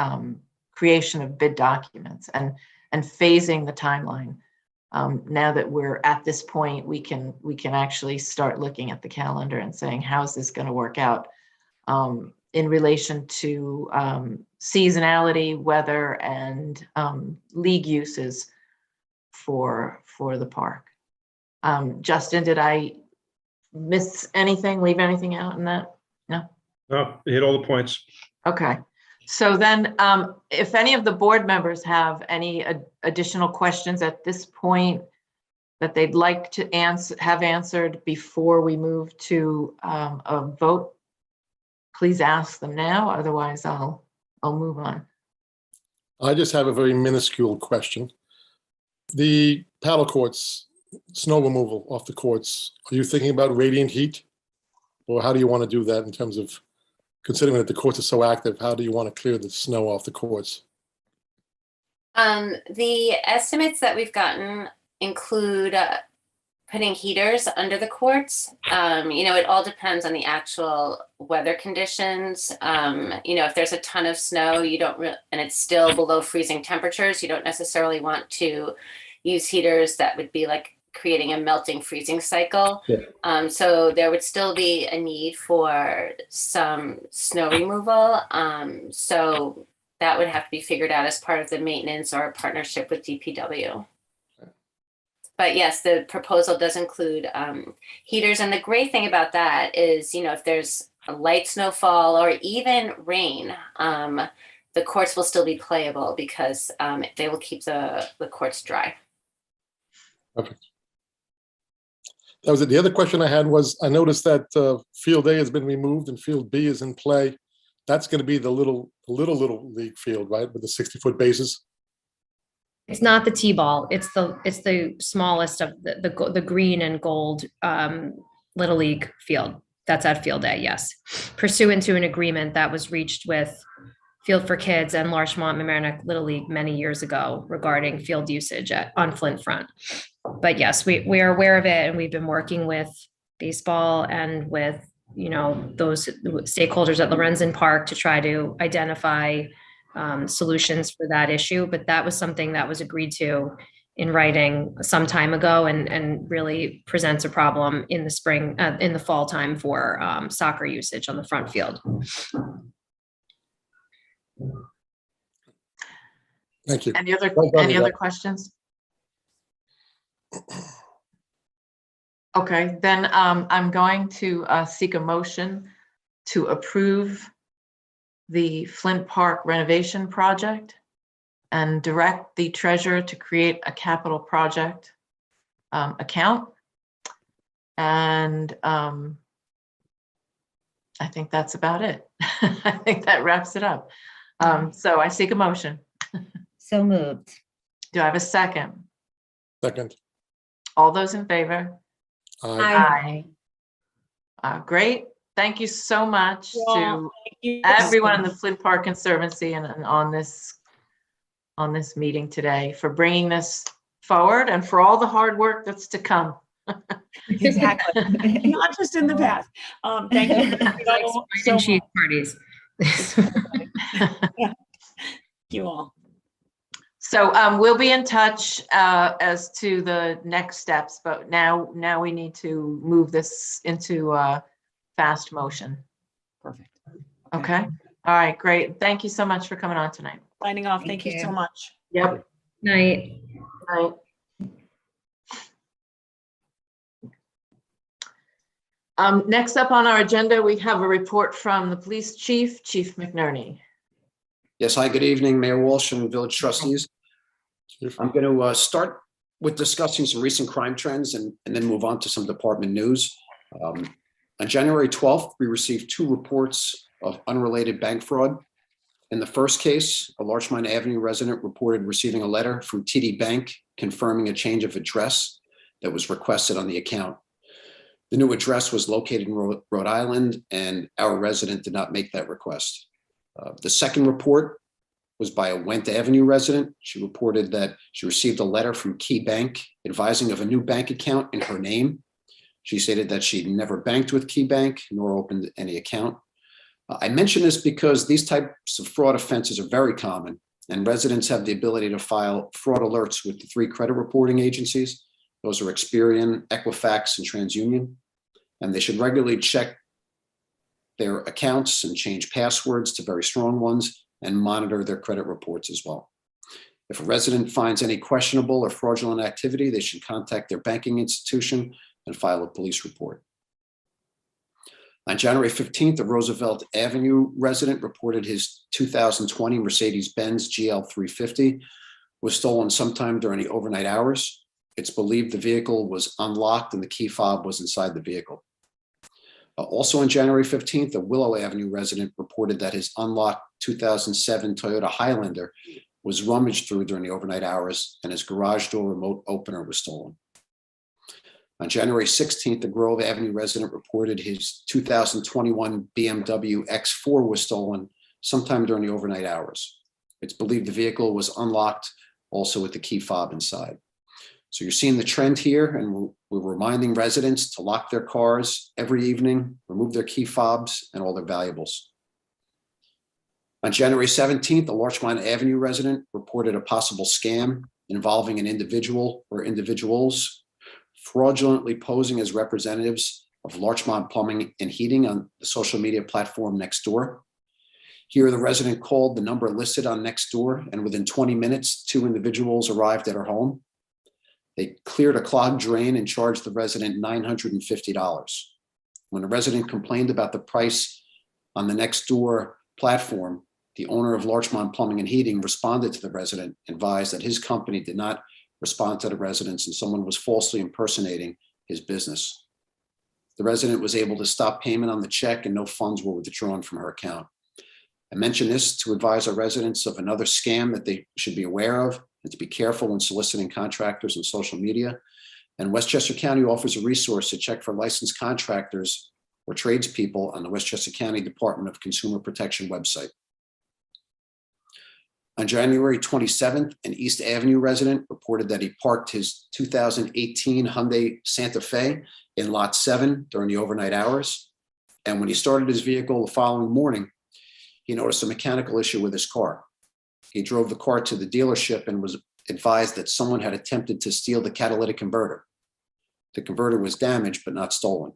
creation of bid documents and phasing the timeline. Now that we're at this point, we can actually start looking at the calendar and saying, how's this going to work out in relation to seasonality, weather, and league uses for the park. Justin, did I miss anything, leave anything out in that? No? No, you hit all the points. Okay. So then if any of the board members have any additional questions at this point that they'd like to have answered before we move to a vote, please ask them now. Otherwise, I'll move on. I just have a very minuscule question. The paddle courts, snow removal off the courts, are you thinking about radiant heat? Or how do you want to do that in terms of, considering that the courts are so active, how do you want to clear the snow off the courts? The estimates that we've gotten include putting heaters under the courts. It all depends on the actual weather conditions. If there's a ton of snow, and it's still below freezing temperatures, you don't necessarily want to use heaters that would be like creating a melting freezing cycle. Yeah. So there would still be a need for some snow removal. So that would have to be figured out as part of the maintenance or a partnership with DPW. But yes, the proposal does include heaters. And the great thing about that is, if there's a light snowfall or even rain, the courts will still be playable because they will keep the courts dry. Perfect. That was it. The other question I had was, I noticed that Field A has been removed and Field B is in play. That's going to be the little league field, right, with the 60-foot bases? It's not the T-ball. It's the smallest of the green and gold Little League field. That's at Field A, yes. Pursuant to an agreement that was reached with Field for Kids and Larchmont Mcnerney Little League many years ago regarding field usage on Flint Front. But yes, we are aware of it, and we've been working with baseball and with those stakeholders at Lorenzen Park to try to identify solutions for that issue. But that was something that was agreed to in writing some time ago, and really presents a problem in the spring, in the fall time for soccer usage on the front field. Thank you. Any other questions? Okay, then I'm going to seek a motion to approve the Flint Park renovation project and direct the treasurer to create a capital project account. And I think that's about it. I think that wraps it up. So I seek a motion. So moved. Do I have a second? Second. All those in favor? Aye. Aye. Great. Thank you so much to you. everyone in the Flint Park Conservancy and on this meeting today for bringing this forward and for all the hard work that's to come. Exactly. Not just in the past. Thank you. So Cheese parties. Thank you all. So we'll be in touch as to the next steps, but now we need to move this into fast motion. Perfect. Okay. All right, great. Thank you so much for coming on tonight. Signing off. Thank Thank you so you. much. Yep. Night. Right. Next up on our agenda, we have a report from the police chief, Chief Mcnerney. Yes, hi, good evening, Mayor Walsh and village trustees. Chief. I'm going to start with discussing some recent crime trends and then move on to some department news. On January 12th, we received 2 reports of unrelated bank fraud. In the first case, a Larchmont Avenue resident reported receiving a letter from TD Bank confirming a change of address that was requested on the account. The new address was located in Rhode Island, and our resident did not make that request. The second report was by a Went Avenue resident. She reported that she received a letter from Key Bank advising of a new bank account in her name. She stated that she'd never banked with Key Bank nor opened any account. I mention this because these types of fraud offenses are very common, and residents have the ability to file fraud alerts with the 3 credit reporting agencies. Those are Experian, Equifax, and TransUnion, and they should regularly check their accounts and change passwords to very strong ones and monitor their credit reports as well. If a resident finds any questionable or fraudulent activity, they should contact their banking institution and file a police report. On January 15th, a Roosevelt Avenue resident reported his 2020 Mercedes-Benz GL 350 was stolen sometime during the overnight hours. It's believed the vehicle was unlocked and the key fob was inside the vehicle. Also on January 15th, a Willow Avenue resident reported that his unlocked 2007 Toyota Highlander was rummaged through during the overnight hours and his garage door remote opener was stolen. On January 16th, a Grove Avenue resident reported his 2021 BMW X4 was stolen sometime during the overnight hours. It's believed the vehicle was unlocked also with the key fob inside. So you're seeing the trend here, and we're reminding residents to lock their cars every evening, remove their key fobs and all their valuables. On January 17th, a Larchmont Avenue resident reported a possible scam involving an individual or individuals fraudulently posing as representatives of Larchmont Plumbing and Heating on the social media platform Nextdoor. Here, the resident called the number listed on Nextdoor, and within 20 minutes, 2 individuals arrived at her home. They cleared a clogged drain and charged the resident $950. When the resident complained about the price on the Nextdoor platform, the owner of Larchmont Plumbing and Heating responded to the resident, advised that his company did not respond to the residents and someone was falsely impersonating his business. The resident was able to stop payment on the check and no funds were withdrawn from her account. I mention this to advise our residents of another scam that they should be aware of and to be careful when soliciting contractors on social media. And Westchester County offers a resource to check for licensed contractors or tradespeople on the Westchester County Department of Consumer Protection website. On January 27th, an East Avenue resident reported that he parked his 2018 Hyundai Santa Fe in Lot 7 during the overnight hours. And when he started his vehicle the following morning, he noticed a mechanical issue with his car. He drove the car to the dealership and was advised that someone had attempted to steal the catalytic converter. The converter was damaged, but not stolen.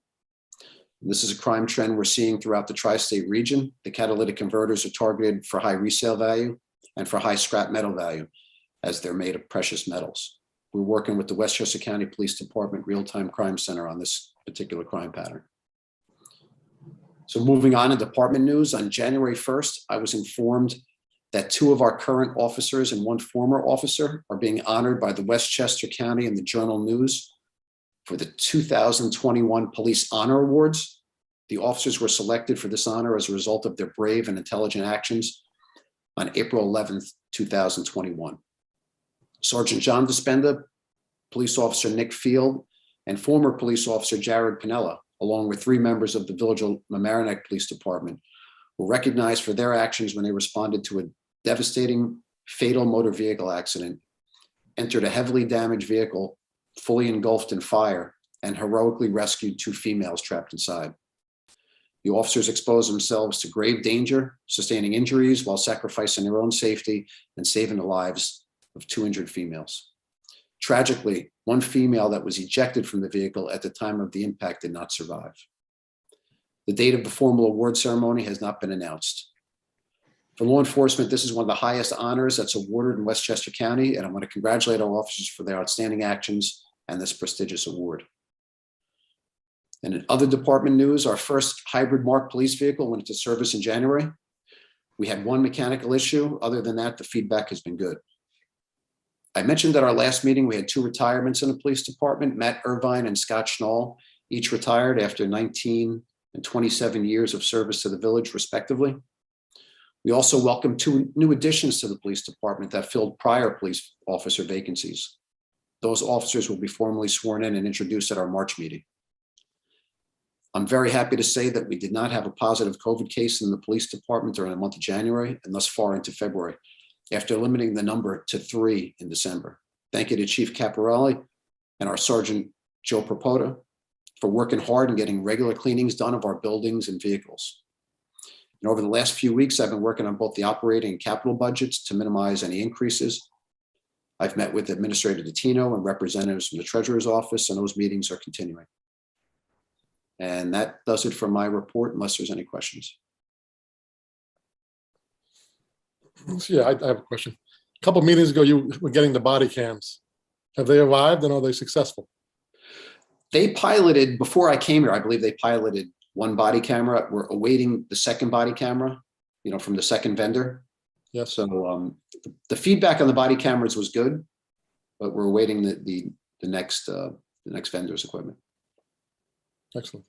And this is a crime trend we're seeing throughout the tri-state region. The catalytic converters are targeted for high resale value and for high scrap metal value, as they're made of precious metals. We're working with the Westchester County Police Department Real-Time Crime Center on this particular crime pattern. So moving on to department news, on January 1st, I was informed that 2 of our current officers and 1 former officer are being honored by the Westchester County and the Journal News for the 2021 Police Honor Awards. The officers were selected for this honor as a result of their brave and intelligent actions on April 11th, 2021. Sergeant John Despenda, Police Officer Nick Field, and former Police Officer Jared Pinella, along with 3 members of the Village of Mamaroneck Police Department, were recognized for their actions when they responded to a devastating, fatal motor vehicle accident, entered a heavily damaged vehicle fully engulfed in fire, and heroically rescued 2 females trapped inside. The officers exposed themselves to grave danger, sustaining injuries while sacrificing their own safety and saving the lives of 2 injured females. Tragically, one female that was ejected from the vehicle at the time of the impact did not survive. The date of the formal award ceremony has not been announced. For law enforcement, this is one of the highest honors that's awarded in Westchester County, and I want to congratulate our officers for their outstanding actions and this prestigious award. And in other department news, our first hybrid marked police vehicle went into service in January. We had one mechanical issue. Other than that, the feedback has been good. I mentioned at our last meeting, we had 2 retirements in the police department. Matt Irvine and Scott Schnall each retired after 19 and 27 years of service to the village, respectively. We also welcomed 2 new additions to the police department that filled prior police officer vacancies. Those officers will be formally sworn in and introduced at our March meeting. I'm very happy to say that we did not have a positive COVID case in the police department during the month of January and thus far into February, after limiting the number to 3 in December. Thank you to Chief Caporelli and our Sergeant Joe Propota for working hard and getting regular cleanings done of our buildings and vehicles. And over the last few weeks, I've been working on both the operating and capital budgets to minimize any increases. I've met with Administrator Dottino and representatives from the Treasurer's Office, and those meetings are continuing. And that does it for my report, unless there's any questions. Yeah, I have a question. A couple meetings ago, you were getting the body cams. Have they arrived and are they successful? They piloted, before I came here, I believe they piloted 1 body camera. We're awaiting the second body camera, from the second vendor. Yes. So the feedback on the body cameras was good, but we're awaiting the next vendor's equipment. Excellent.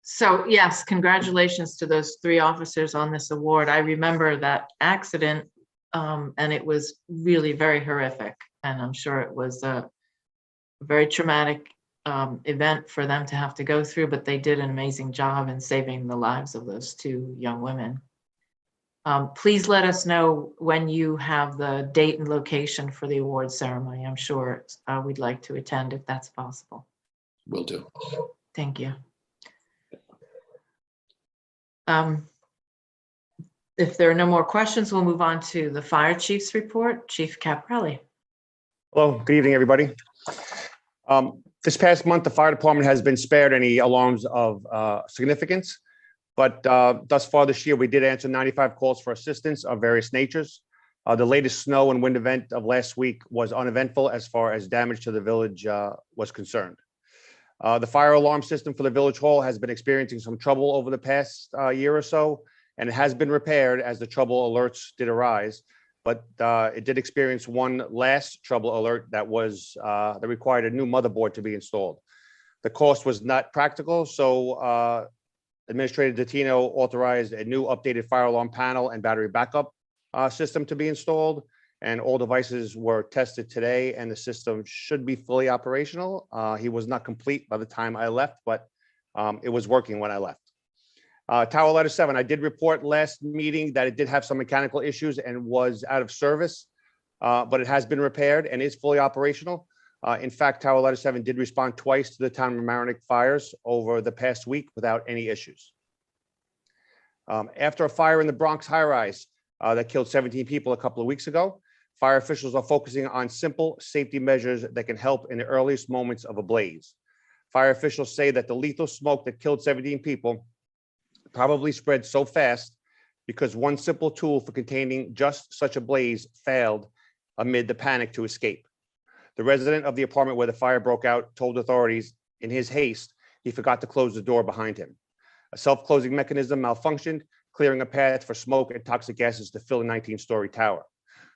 So yes, congratulations to those 3 officers on this award. I remember that accident, and it was really very horrific. And I'm sure it was a very traumatic event for them to have to go through, but they did an amazing job in saving the lives of those 2 young women. Please let us know when you have the date and location for the award ceremony. I'm sure we'd like to attend if that's possible. Will do. Thank you. If there are no more questions, we'll move on to the fire chief's report. Chief Caporelli. Hello, good evening, everybody. This past month, the fire department has been spared any alarms of significance, but thus far this year, we did answer 95 calls for assistance of various natures. The latest snow and wind event of last week was uneventful as far as damage to the village was concerned. The fire alarm system for the village hall has been experiencing some trouble over the past year or so, and it has been repaired as the trouble alerts did arise. But it did experience one last trouble alert that required a new motherboard to be installed. The cost was not practical, so Administrator Dottino authorized a new updated fire alarm panel and battery backup system to be installed. And all devices were tested today, and the system should be fully operational. He was not complete by the time I left, but it was working when I left. Tower Letter 7, I did report last meeting that it did have some mechanical issues and was out of service, but it has been repaired and is fully operational. In fact, Tower Letter 7 did respond twice to the town of Mcnerney fires over the past week without any issues. After a fire in the Bronx high-rise that killed 17 people a couple of weeks ago, fire officials are focusing on simple safety measures that can help in the earliest moments of a blaze. Fire officials say that the lethal smoke that killed 17 people probably spread so fast because one simple tool for containing just such a blaze failed amid the panic to escape. The resident of the apartment where the fire broke out told authorities in his haste, he forgot to close the door behind him. A self-closing mechanism malfunctioned, clearing a path for smoke and toxic gases to fill a 19-story tower.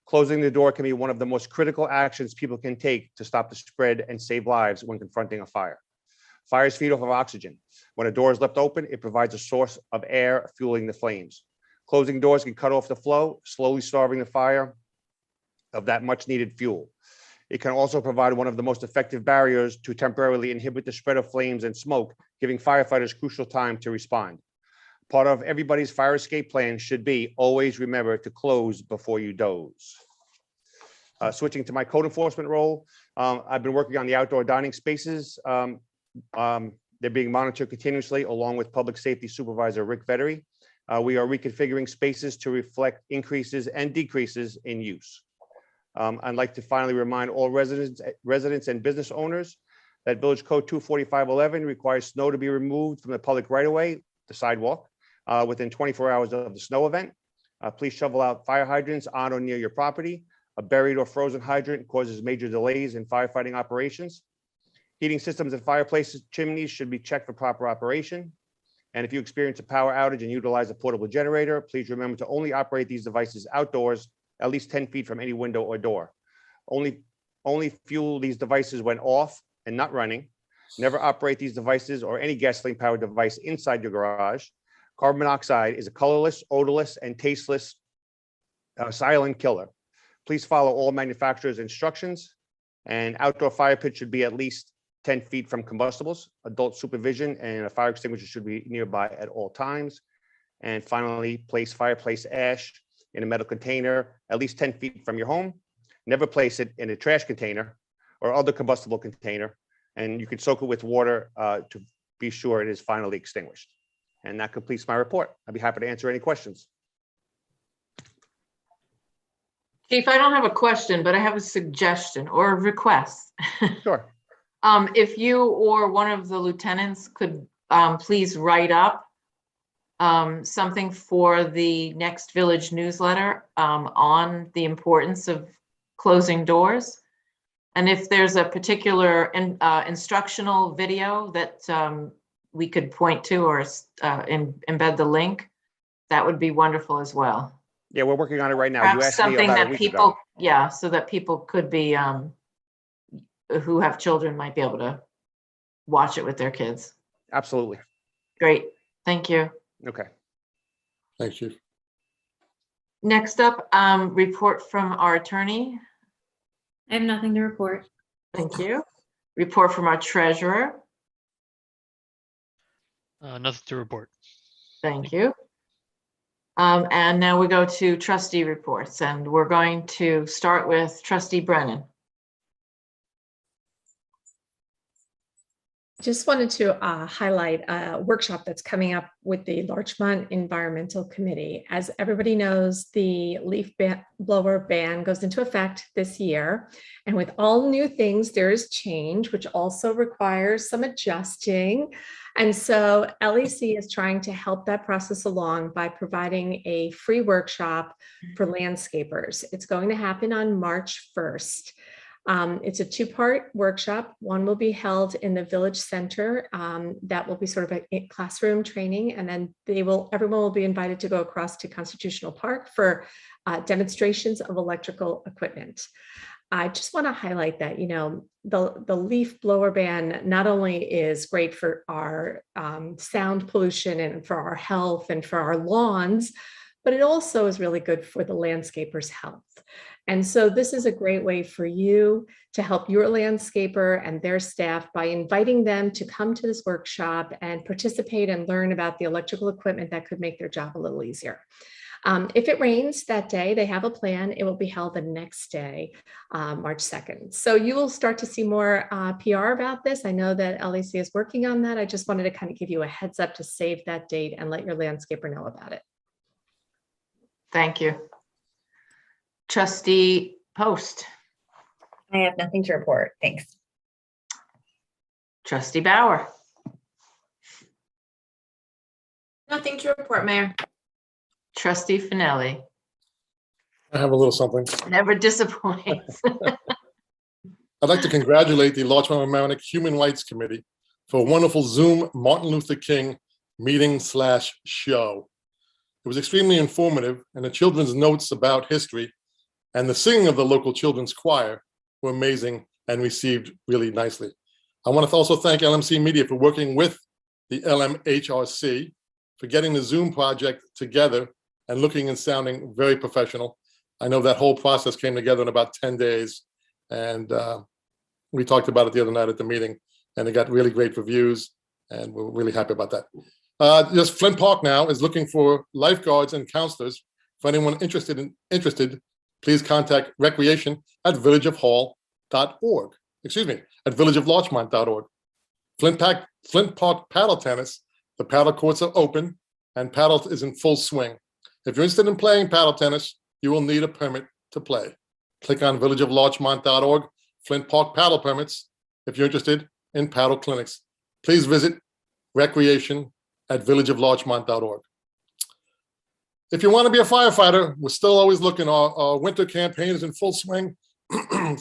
Closing the door can be one of the most critical actions people can take to stop the spread and save lives when confronting a fire. Fires feed off of oxygen. When a door is left open, it provides a source of air fueling the flames. Closing doors can cut off the flow, slowly starving the fire of that much needed fuel. It can also provide one of the most effective barriers to temporarily inhibit the spread of flames and smoke, giving firefighters crucial time to respond. Part of everybody's fire escape plan should be always remember to close before you doze. Switching to my code enforcement role, I've been working on the outdoor dining spaces. They're being monitored continuously along with Public Safety Supervisor Rick Vettery. We are reconfiguring spaces to reflect increases and decreases in use. I'd like to finally remind all residents and business owners that Village Code 24511 requires snow to be removed from the public right-of-way, the sidewalk, within 24 hours of the snow event. Please shovel out fire hydrants on or near your property. A buried or frozen hydrant causes major delays in firefighting operations. Heating systems and fireplaces, chimneys should be checked for proper operation. And if you experience a power outage and utilize a portable generator, please remember to only operate these devices outdoors, at least 10 feet from any window or door. Only fuel these devices when off and not running. Never operate these devices or any gasoline-powered device inside your garage. Carbon monoxide is a colorless, odorless, and tasteless silent killer. Please follow all manufacturers' instructions. And outdoor fire pit should be at least 10 feet from combustibles. Adult supervision and a fire extinguisher should be nearby at all times. And finally, place fireplace ash in a metal container at least 10 feet from your home. Never place it in a trash container or other combustible container. And you can soak it with water to be sure it is finally extinguished. And that completes my report. I'd be happy to answer any questions. Chief, I don't have a question, but I have a suggestion or a request. Sure. If you or one of the lieutenants could please write up something for the next village newsletter on the importance of closing doors. And if there's a particular instructional video that we could point to or embed the link, that would be wonderful as well. Yeah, we're working on it right now. You Perhaps asked me something about a that week people, ago. yeah, so that people could be, who have children might be able to watch it with their kids. Absolutely. Great, thank you. Okay. Thank you. Next up, report from our attorney. I have nothing to report. Thank you. Report from our treasurer. Nothing to report. Thank you. And now we go to trustee reports, and we're going to start with Trustee Brennan. Just wanted to highlight a workshop that's coming up with the Larchmont Environmental Committee. As everybody knows, the leaf blower ban goes into effect this year. And with all new things, there is change, which also requires some adjusting. And so LEC is trying to help that process along by providing a free workshop for landscapers. It's going to happen on March 1st. It's a two-part workshop. One will be held in the village center. That will be sort of a classroom training, and then everyone will be invited to go across to Constitutional Park for demonstrations of electrical equipment. I just want to highlight that, you know, the leaf blower ban not only is great for our sound pollution and for our health and for our lawns, but it also is really good for the landscaper's health. And so this is a great way for you to help your landscaper and their staff by inviting them to come to this workshop and participate and learn about the electrical equipment that could make their job a little easier. If it rains that day, they have a plan. It will be held the next day, March 2nd. So you will start to see more PR about this. I know that LEC is working on that. I just wanted to kind of give you a heads up to save that date and let your landscaper know about it. Thank you. Trustee Post. I have nothing to report. Thanks. Trustee Bauer. Nothing to report, Mayor. Trustee Finelli. I have a little something. Never disappoints. I'd like to congratulate the Larchmont Mamaroneck Human Rights Committee for a wonderful Zoom Martin Luther King meeting/show. It was extremely informative, and the children's notes about history and the singing of the local children's choir were amazing and received really nicely. I want to also thank LMC Media for working with the LMHRC for getting the Zoom project together and looking and sounding very professional. I know that whole process came together in about 10 days, and we talked about it the other night at the meeting, and it got really great reviews, and we're really happy about that. Just Flint Park now is looking for lifeguards and counselors. For anyone interested, please contact recreation@villageofhall.org. At villageoflarchmont.org. Flint Park paddle tennis. The paddle courts are open. and paddle is in full swing. If you're interested in playing paddle tennis, you will need a permit to play. Click on villageoflarchmont.org, Flint Park paddle permits, if you're interested in paddle clinics. Please visit recreation@villageoflarchmont.org. If you want to be a firefighter, we're still always looking. Our winter campaign is in full swing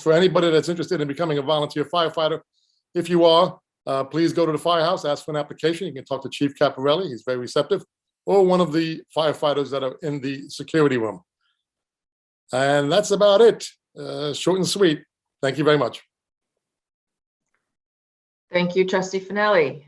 for anybody that's interested in becoming a volunteer firefighter. If you are, please go to the firehouse, ask for an application. You can talk to Chief Caparelli, he's very receptive, or one of the firefighters that are in the security room. And that's about it. Short and sweet. Thank you very much. Thank you, Trustee Finelli.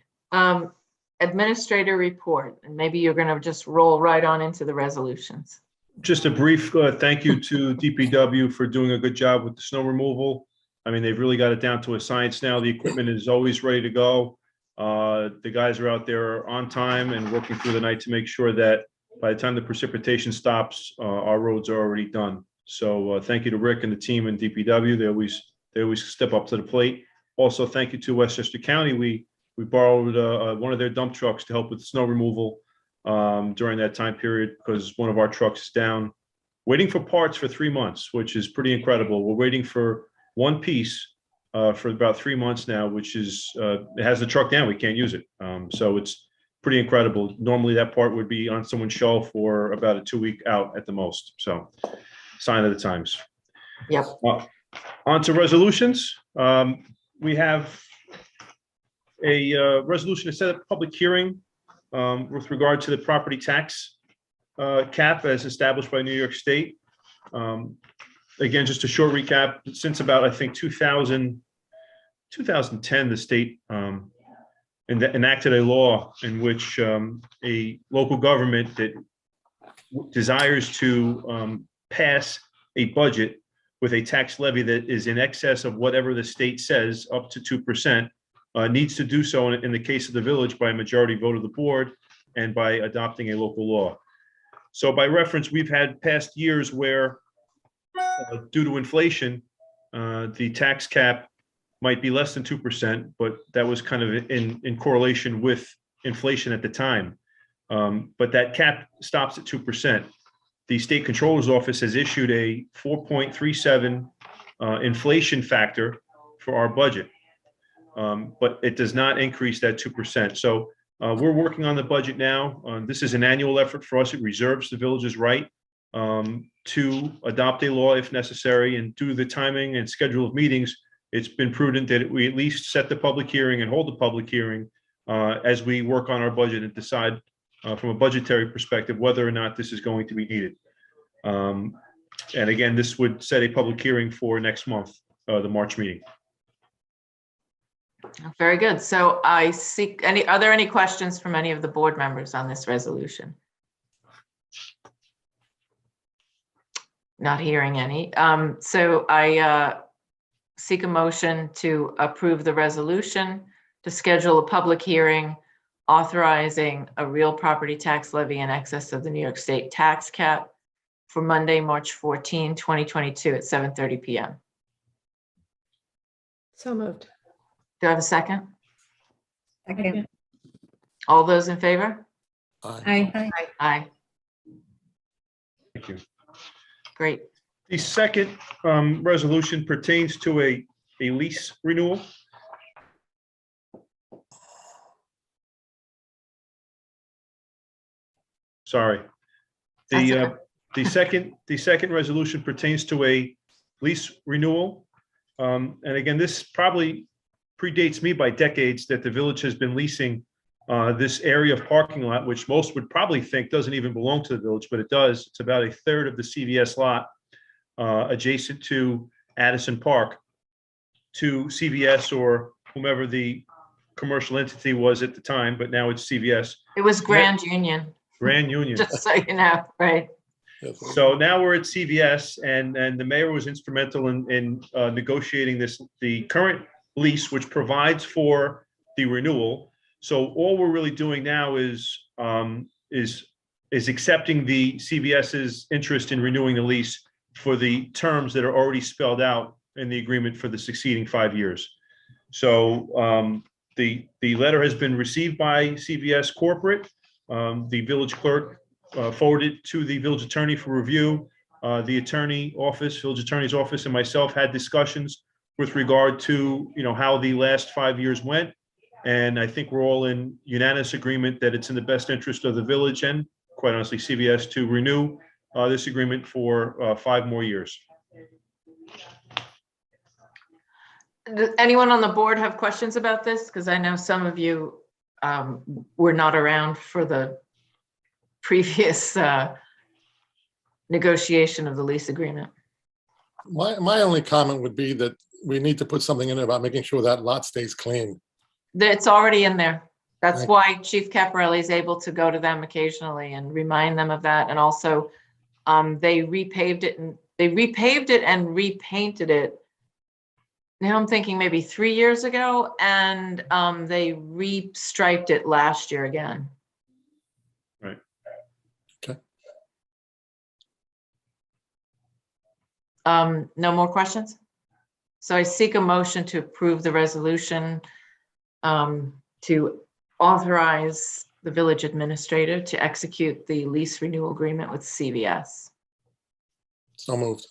Administrator report, and maybe you're going to just roll right on into the resolutions. Just a brief thank you to DPW for doing a good job with the snow removal. I mean, they've really got it down to a science now. The equipment is always ready to go. The guys are out there on time and working through the night to make sure that by the time the precipitation stops, our roads are already done. So thank you to Rick and the team in DPW. They always step up to the plate. Also, thank you to Westchester County. We borrowed one of their dump trucks to help with snow removal during that time period because one of our trucks is down, waiting for parts for 3 months, which is pretty incredible. We're waiting for one piece for about 3 months now, which is, it has the truck down, we can't use it. So it's pretty incredible. Normally that part would be on someone's shelf for about a 2-week out at the most. So sign of the times. Yep. On to resolutions. We have a resolution to set up a public hearing with regard to the property tax cap as established by New York State. Again, just a short recap. Since about, I think, 2010, the state enacted a law in which a local government that desires to pass a budget with a tax levy that is in excess of whatever the state says, up to 2%, needs to do so in the case of the village by a majority vote of the board and by adopting a local law. So by reference, we've had past years where due to inflation, the tax cap might be less than 2%, but that was kind of in correlation with inflation at the time. But that cap stops at 2%. The State Controller's Office has issued a 4.37 inflation factor for our budget, but it does not increase that 2%. So we're working on the budget now. This is an annual effort for us. It reserves the village's right to adopt a law if necessary, and due to the timing and schedule of meetings, it's been prudent that we at least set the public hearing and hold the public hearing as we work on our budget and decide from a budgetary perspective whether or not this is going to be needed. And again, this would set a public hearing for next month, the March meeting. Very good. So I seek are there any questions from any of the board members on this resolution? Not hearing any. So I seek a motion to approve the resolution to schedule a public hearing authorizing a real property tax levy in excess of the New York State tax cap for Monday, March 14, 2022 at 7:30 p.m. So moved. Do I have a second? Second. All those in favor? Aye. Aye. Aye. Thank you. Great. The second resolution pertains to a lease renewal. Sorry. The second resolution pertains to a lease renewal. And again, this probably predates me by decades that the village has been leasing this area of parking lot, which most would probably think doesn't even belong to the village, but it does. It's about a third of the CVS lot adjacent to Addison Park, to CVS or whomever the commercial entity was at the time, but now it's CVS. It was Grand Union. Grand Union. Just so you know, right? So now we're at CVS, and the mayor was instrumental in negotiating the current lease, which provides for the renewal. So all we're really doing now is accepting the CVS's interest in renewing the lease for the terms that are already spelled out in the agreement for the succeeding 5 years. So the letter has been received by CVS corporate. The village clerk forwarded to the village attorney for review. The village attorney's office and myself had discussions with regard to, how the last 5 years went. And I think we're all in unanimous agreement that it's in the best interest of the village and, quite honestly, CVS to renew this agreement for 5 more years. Does anyone on the board have questions about this? Because I know some of you were not around for the previous negotiation of the lease agreement. My only comment would be that we need to put something in there about making sure that lot stays clean. It's already in there. That's Right. why Chief Caparelli is able to go to them occasionally and remind them of that. And also, they repaved it and repainted it. Now I'm thinking maybe 3 years ago, and they restriped it last year again. Right. Okay. No more questions? So I seek a motion to approve the resolution to authorize the village administrator to execute the lease renewal agreement with CVS. So moved.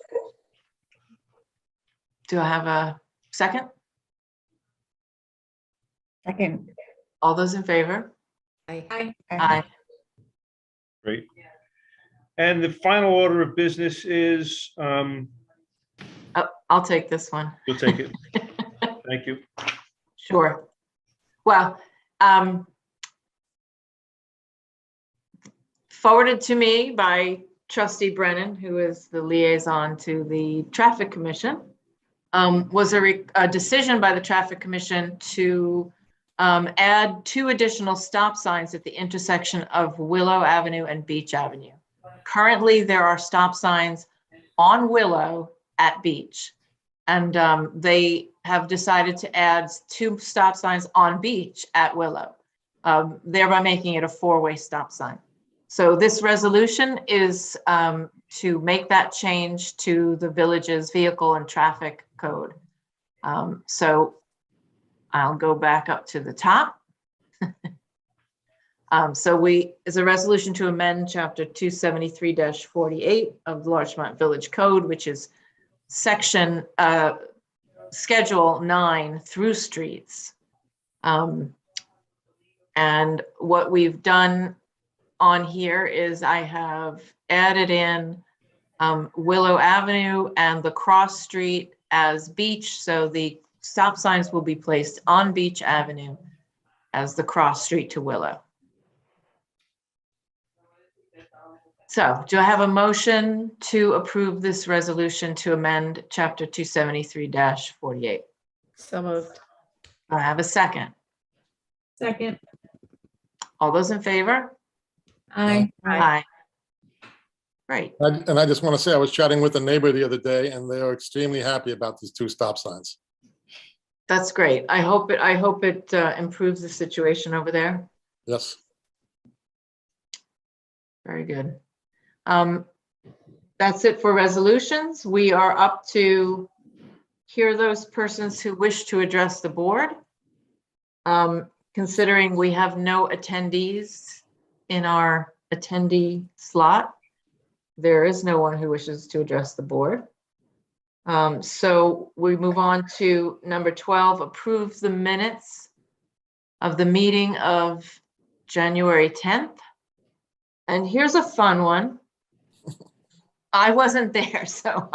Do I have a second? Second. All those in favor? Aye. Aye. Great. And the final order of business is, I'll take this one. you'll take it. Thank you. Sure. Well, forwarded to me by Trustee Brennan, who is the liaison to the Traffic Commission, was a decision by the Traffic Commission to add 2 additional stop signs at the intersection of Willow Avenue and Beach Avenue. Currently, there are stop signs on Willow at Beach, and they have decided to add 2 stop signs on Beach at Willow, thereby making it a 4-way stop sign. So this resolution is to make that change to the village's vehicle and traffic code. So I'll go back up to the top. So is a resolution to amend chapter 273-48 of the Larchmont Village Code, which is section schedule 9 through streets. And what we've done on here is I have added in Willow Avenue and the cross street as Beach. So the stop signs will be placed on Beach Avenue as the cross street to Willow. So do I have a motion to approve this resolution to amend chapter 273-48? So moved. I have a second. Second. All those in favor? Aye. Aye. Great. And I just want to say, I was chatting with a neighbor the other day, and they are extremely happy about these 2 stop signs. That's great. I hope it improves the situation over there. Yes. Very good. That's it for resolutions. We are up to hear those persons who wish to address the board. Considering we have no attendees in our attendee slot, there is no one who wishes to address the board. So we move on to number 12, approve the minutes of the meeting of January 10th. And here's a fun one. I wasn't there, so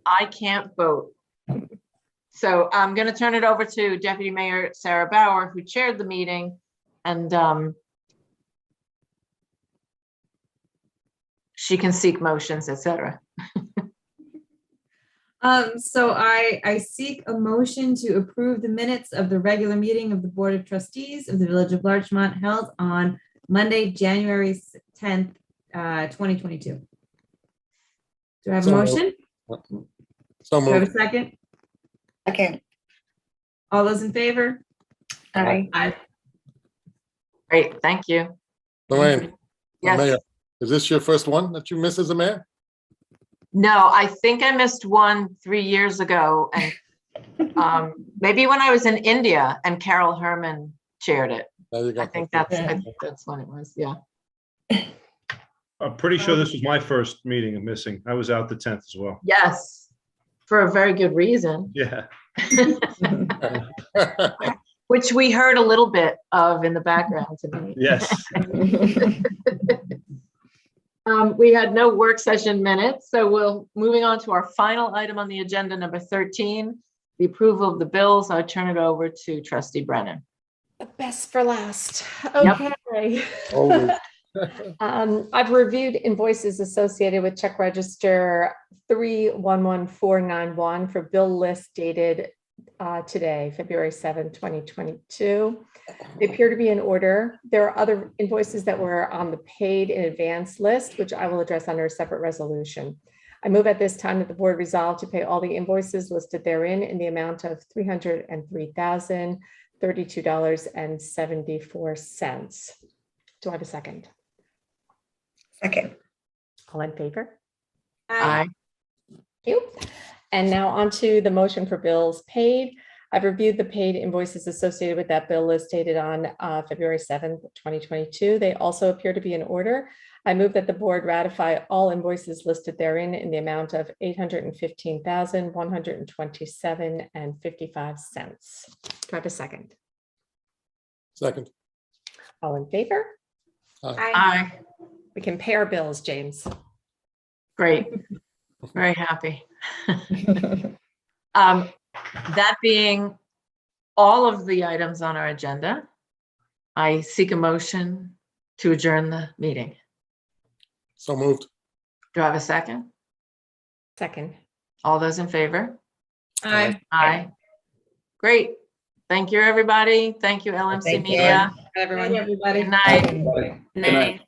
I can't vote. So I'm going to turn it over to Deputy Mayor Sarah Bauer, who chaired the meeting, and she can seek motions, etc. So I seek a motion to approve the minutes of the regular meeting of the Board of Trustees of the Village of Larchmont held on Monday, January 10th, 2022. Do I have a So motion? So Do I have a moved. second? Second. All those in favor? Aye. Great, thank you. Lorraine, Yes. Mayor, is this your first one that you miss as a mayor? No, I think I missed one 3 years ago, and maybe when I was in India and Carol Herman chaired it. There you go. I think that's what it was. Yeah. I'm pretty sure this was my first meeting of missing. I was out the 10th as well. Yes, for a very good reason, Yeah. which we heard a little bit of in the background tonight. Yes. We had no work session minutes, so moving on to our final item on the agenda, number 13, the approval of the bills. I'll turn it over to Trustee Brennan. The best for last. Yep. Okay. Always. I've reviewed invoices associated with check register 311491 for bill list dated today, February 7, 2022. They appear to be in order. There are other invoices that were on the paid in advance list, which I will address under a separate resolution. I move at this time that the board resolve to pay all the invoices listed therein in the amount of $303,032.74. Do I have a second? Second. All in favor? Aye. Thank you. And now on to the motion for bills paid. I've reviewed the paid invoices associated with that bill list dated on February 7th, 2022. They also appear to be in order. I move that the board ratify all invoices listed therein in the amount of $815,127.55. Do I have a second? Second. All in favor? Aye. We can pay our bills, James. Great. Very happy. That being all of the items on our agenda, I seek a motion to adjourn the meeting. So moved. Do I have a second? Second. All those in favor? Aye. Aye. Great. Thank you, everybody. Thank you, LMC Thank you. Media. Everyone. Everybody. Good night. Good night.